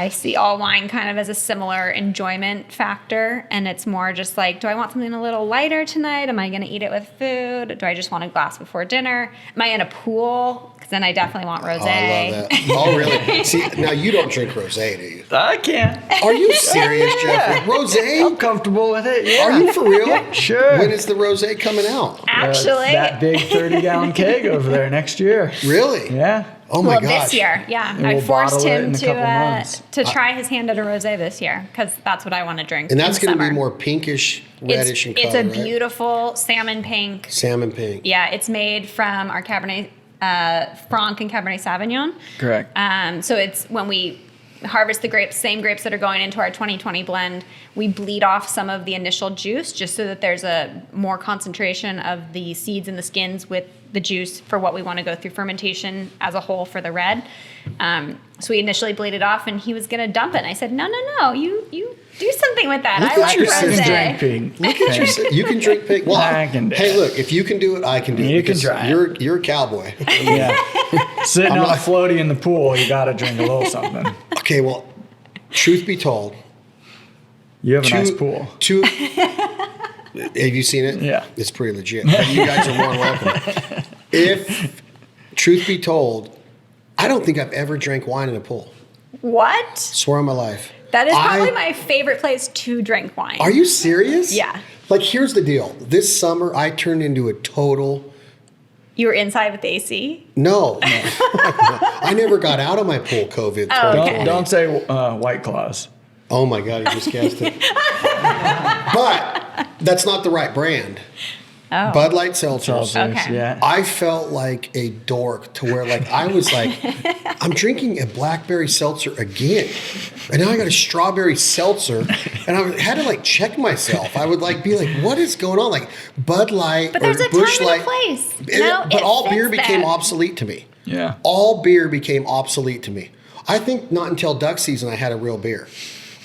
see all wine kind of as a similar enjoyment factor, and it's more just like, do I want something a little lighter tonight? Am I going to eat it with food? Do I just want a glass before dinner? Am I in a pool? Because then I definitely want rosé. Oh, I love that. Oh, really? See, now you don't drink rosé, do you? I can. Are you serious, Jeffrey? Rosé? I'm comfortable with it. Yeah. Are you for real? Sure. When is the rosé coming out? Actually, that big 30-gallon keg over there next year. Really? Yeah. Oh my well, gosh. this year, yeah. And I we'll forced bottle it him in a couple months. to try his hand at a rosé this year because that's what I want to drink. And that's going to be more pinkish, reddish in color, It's a right? beautiful salmon pink. Salmon pink. Yeah, it's made from our Cabernet Franc and Cabernet Sauvignon. Correct. So it's when we harvest the grapes, same grapes that are going into our 2020 blend, we bleed off some of the initial juice just so that there's a more concentration of the seeds and the skins with the juice for what we want to go through fermentation as a whole for the red. So we initially bleed it off, and he was going to dump it. And I said, no, you do something with that. Look I at like your I can rosé. drink pink. Look at you. You can drink pink. Well, I can do hey, it. look, if you can do it, I can do it. You can because try it. You're a cowboy. Yeah. Sitting I'm on not- a floaty in the pool, you got to drink a little something. Okay, well, truth be told, You have a nice pool. Have you seen it? Yeah. It's pretty legit. But you guys are more welcome. If, truth be told, I don't think I've ever drank wine in a pool. What? Swear on my life. That is probably my favorite place to drink wine. Are you serious? Yeah. Like, here's the deal. This summer, I turned into a total... You were inside with the AC? No. I never got out of my pool COVID. Oh, okay. Don't say White Claws. Oh, my God. You just guessed it. But that's not the right brand. Oh. Bud Light Seltzers. Okay. Yeah. I felt like a dork to where, like, I was like, I'm drinking a blackberry seltzer again. And now I got a strawberry seltzer. And I had to, like, check myself. I would, like, be like, what is going on? Like, Bud Light But or there's a Busch time Light. and a place. But all beer fits became that. obsolete to me. Yeah. All beer became obsolete to me. I think not until duck season I had a real beer.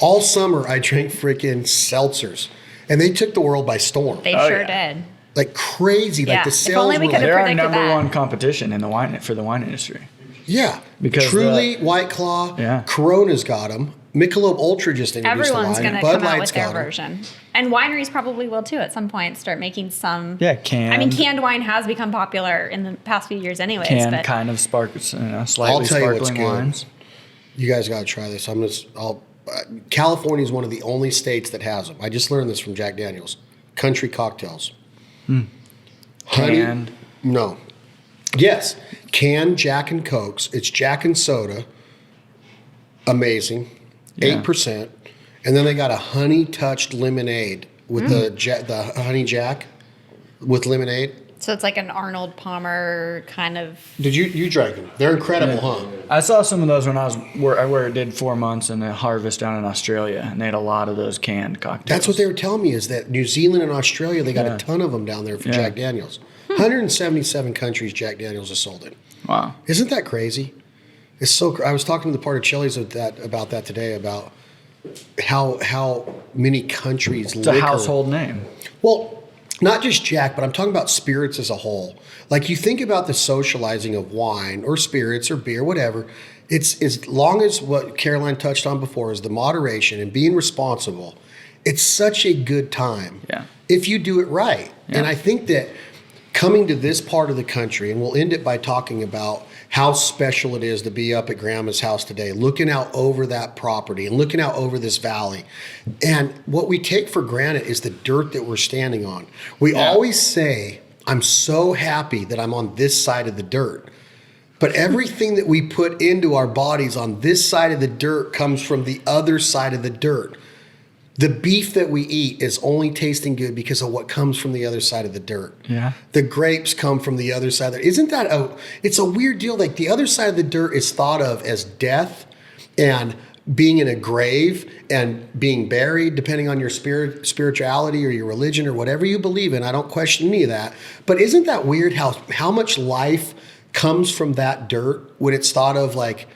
All summer I drank freaking seltzers. And they took the world by storm. They Oh, sure yeah. did. Like crazy. Yeah. Like the If sales only we were could've like, They're our predicted number that. one competition in the wine industry. yeah. Because Truly, White Claw, Yeah. Corona's got them. Michelob Ultra just introduced Everyone's the going line. to Bud come out Light's with their got 'em. version. And wineries probably will too at some point start making some. Yeah, canned. I mean, canned wine has become popular in the past few years anyways. Can but kind of slightly I'll tell you what's sparkling good. wines. You guys got to try this. California is one of the only states that has them. I just learned this from Jack Daniels. Country cocktails. Honey? Canned. No. Yes. Canned Jack and Cokes. It's Jack and soda. Amazing. Yeah. 8%. And then they got a honey touched lemonade with the honey Jack with lemonade. So it's like an Arnold Palmer kind of. Did you drank them? They're incredible, huh? I saw some of those when I did 4 months in a harvest down in Australia, and they had a lot of those canned cocktails. That's what they were telling me, is that New Zealand and Australia, they got a ton of them down there for Jack Daniels. 177 countries Jack Daniels has sold in. Wow. Isn't that crazy? It's so. I was talking to the part of Chili's about that today, about how many countries. It's a household name. Well, not just Jack, but I'm talking about spirits as a whole. Like, you think about the socializing of wine or spirits or beer, whatever. It's as long as what Caroline touched on before is the moderation and being responsible. It's such a good time if you do it right. Yeah. And I think that coming to this part of the country, and we'll end it by talking about how special it is to be up at Grandma's house today, looking out over that property and looking out over this valley. And what we take for granted is the dirt that we're standing on. We always say, I'm so happy that I'm on this side of the dirt. But everything that we put into our bodies on this side of the dirt comes from the other side of the dirt. The beef that we eat is only tasting good because of what comes from the other side of the dirt. Yeah. The grapes come from the other side. Isn't that it's a weird deal. Like, the other side of the dirt is thought of as death and being in a grave and being buried, depending on your spirituality or your religion or whatever you believe in. I don't question any of that. But isn't that weird how much life comes from that dirt when it's thought of like,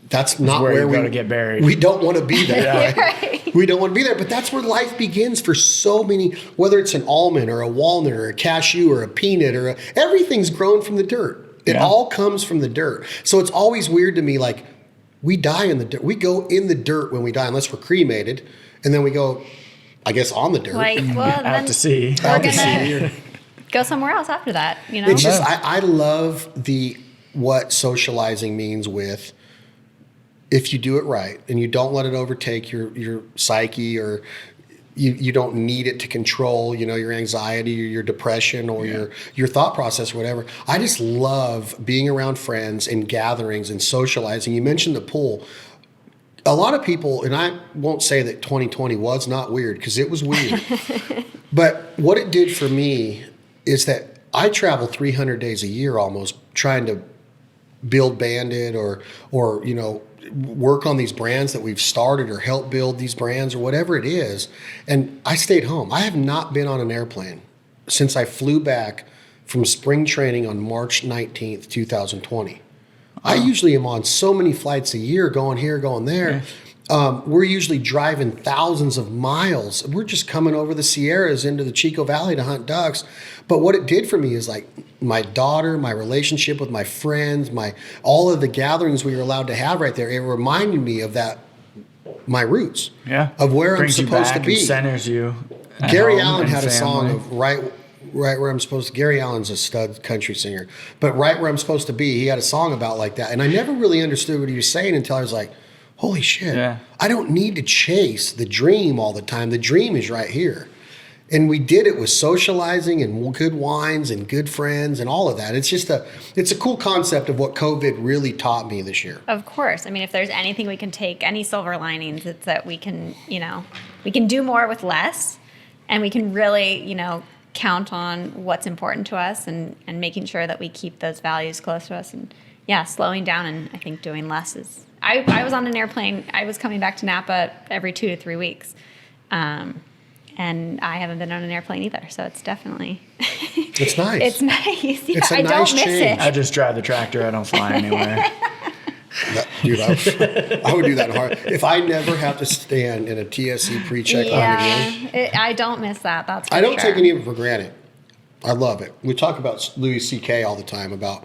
that's not where we go to get buried. We don't want to be there. Right? We don't want to be there, but that's where life begins for so many, whether it's an almond or a walnut or a cashew or a peanut everything's grown from the dirt. It all comes from the dirt. So it's always weird to me, like, we die in the dirt. We go in the dirt when we die, unless we're cremated, and then we go, I guess, on the dirt. Like, well, Out to sea. We're gonna go somewhere else after that. You know, It's just I love what socializing means with. If you do it right and you don't let it overtake your psyche, or you don't need it to control, your anxiety or your depression or your thought process or whatever. I just love being around friends and gatherings and socializing. You mentioned the pool. A lot of people, and I won't say that 2020 was not weird, because it was weird. But what it did for me is that I travel 300 days a year almost, trying to build Bandit or work on these brands that we've started, or help build these brands, or whatever it is. And I stayed home. I have not been on an airplane since I flew back from spring training on March 19th, 2020. I usually am on so many flights a year, going here, going there. We're usually driving thousands of miles. We're just coming over the Sierras into the Chico Valley to hunt ducks. But what it did for me is, like, my daughter, my relationship with my friends, all of the gatherings we were allowed to have right there, it reminded me of my roots, of where I'm supposed to be. Centers you. Gary Allen had a song of right where I'm supposed to. Gary Allen's a stud country singer, but right where I'm supposed to be, he had a song about like that. And I never really understood what he was saying until I was like, holy shit, I don't need to chase the dream all the time. The dream is right here. And we did it with socializing and good wines and good friends and all of that. It's just it's a cool concept of what COVID really taught me this year. Of course. I mean, if there's anything we can take, any silver linings, it's that we can do more with less, and we can really, count on what's important to us, and making sure that we keep those values close to us, and slowing down, and I think doing less is. I was on an airplane. I was coming back to Napa every 2 to 3 weeks. And I haven't been on an airplane either, so it's definitely. It's nice. It's nice. Yeah, it's a I nice don't miss change. it. I just drive the tractor. I don't fly anywhere. Dude, I would do that hard. If I never have to stand in a TSC pre-check line again. I don't miss that. That's for I don't sure. take any of it for granted. I love it. We talk about Louis C.K. all the time, about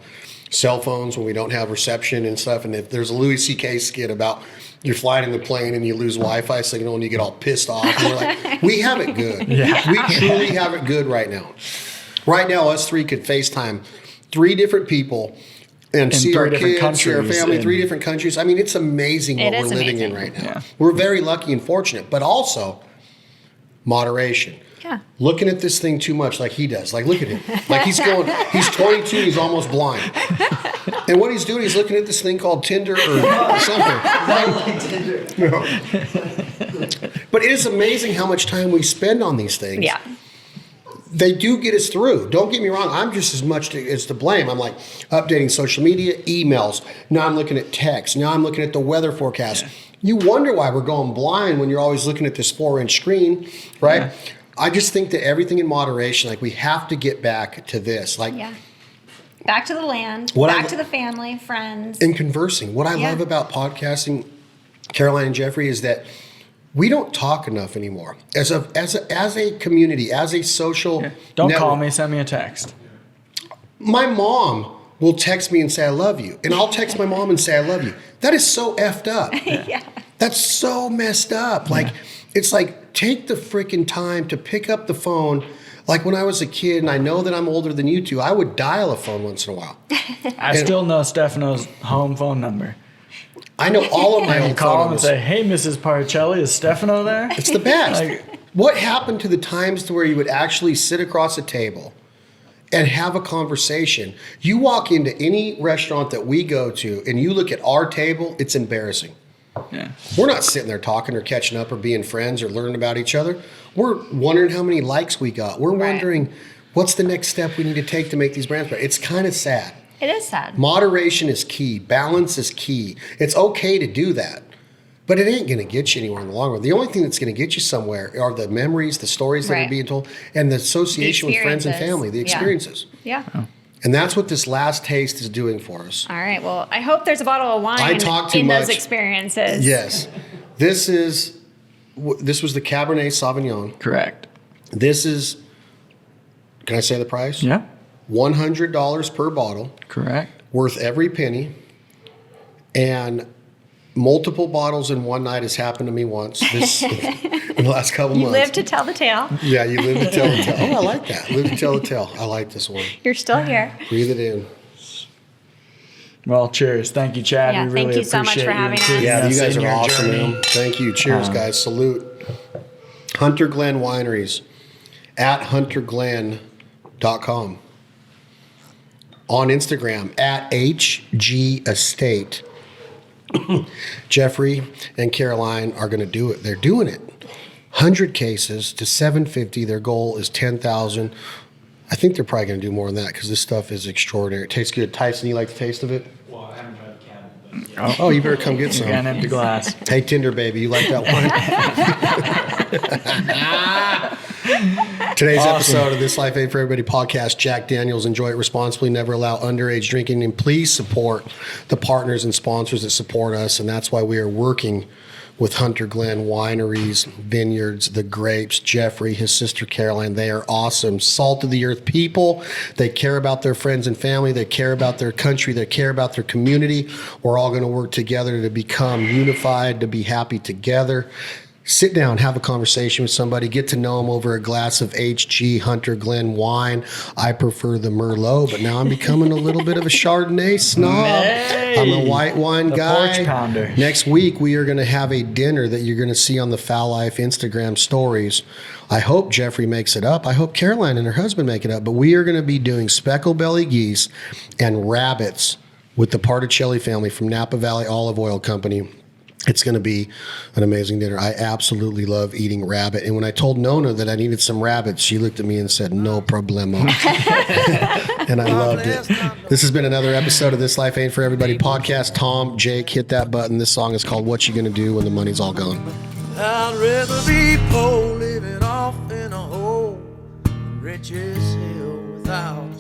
cell phones when we don't have reception and stuff. And if there's a Louis C.K. skit about you're flying in the plane and you lose Wi-Fi signal and you get all pissed off. And we're like, we have it good. We truly have it good right now. Right now, us three could FaceTime 3 different people and see our kids, see our family, 3 different countries. I mean, it's amazing what we're living in right now. Yeah. We're very lucky and fortunate, but also moderation. Yeah. Looking at this thing too much like he does. Like, look at him. Like, he's 22, he's almost blind. And what he's doing, he's looking at this thing called Tinder or something. No. But it is amazing how much time we spend on these things. Yeah. they do get us through. Don't get me wrong. I'm just as much as to blame. I'm like updating social media, emails. Now I'm looking at text. Now I'm looking at the weather forecast. Yeah. You wonder why we're going blind when you're always looking at this 4-inch screen, right? Yeah. I just think that everything in moderation, like we have to get back to this. Like, back to the land, back to the family, friends. And conversing. What I love about podcasting, Caroline and Jeffrey, is that we don't talk enough anymore as a community, as a social Don't network. call me, send me a text. My mom will text me and say, I love you. And I'll text my mom and say, I love you. That is so effed up. That's so messed up. Like, it's like, take the freaking time to pick up the phone. Like when I was a kid, and I know that I'm older than you two, I would dial a phone once in a while. I still know Stefano's home phone number. I know all of my old call him and say, hey, Mrs. Parcelli, is Stefano there? It's the best. What happened to the times to where you would actually sit across a table and have a conversation? You walk into any restaurant that we go to and you look at our table, it's embarrassing. Yeah. We're not sitting there talking or catching up or being friends or learning about each other. We're wondering how many likes we got. We're wondering what's the next step we need to take to make these brands better. It's kind of sad. It is sad. Moderation is key. Balance is key. It's okay to do that, but it ain't going to get you anywhere in the long run. The only thing that's going to get you somewhere are the memories, the stories that are being told, and the association with friends and family, the experiences. Yeah. And that's what this last taste is doing for us. All right. Well, I hope there's a bottle of wine in those experiences. Yes. This was the Cabernet Sauvignon. Correct. This is, can I say the price? Yeah. $100 per bottle. Correct. Worth every penny. And multiple bottles in one night has happened to me once in the last couple months. You live to tell the tale. Yeah, you live to tell the tale. Oh, I like that. Live to tell the tale. I like this one. You're still here. Breathe it in. Well, cheers. Thank you, Chad. Yeah, we really thank you so much for having us. Yeah, you guys are awesome, man. Thank you. Cheers, guys. Salute. Hunter Glen Wineries at hunterglen.com. On Instagram at HG Estate. Jeffrey and Caroline are going to do it. They're doing it. 100 cases to 750. Their goal is 10,000. I think they're probably going to do more than that because this stuff is extraordinary. It tastes good. Tyson, you like the taste of it? Well, I haven't tried the can, but Oh, you better come get some. You got an empty glass. Hey, Tinder baby, you like that wine? Today's episode of This Life Ain't For Everybody podcast, Jack Daniels. Enjoy it responsibly. Never allow underage drinking. And please support the partners and sponsors that support us. And that's why we are working with Hunter Glen Wineries, Vineyards, the grapes, Jeffrey, his sister Caroline. They are awesome, salt of the earth people. They care about their friends and family. They care about their country. They care about their community. We're all going to work together to become unified, to be happy together. Sit down, have a conversation with somebody, get to know them over a glass of HG Hunter Glen wine. I prefer the Merlot, but now I'm becoming a little bit of a Chardonnay snob. Hey, I'm a white wine guy. Porch pounder. Next week, we are going to have a dinner that you're going to see on the Foul Life Instagram stories. I hope Jeffrey makes it up. I hope Caroline and her husband make it up. But we are going to be doing speckled belly geese and rabbits with the Particelli family from Napa Valley Olive Oil Company. It's going to be an amazing dinner. I absolutely love eating rabbit. And when I told Nona that I needed some rabbits, she looked at me and said, no problemo. And I loved it. This has been another episode of This Life Ain't For Everybody podcast. Tom, Jake, hit that button. This song is called What You Gonna Do When the Money's All Gone. I'd rather be poor living off in a hole, rich as hell without a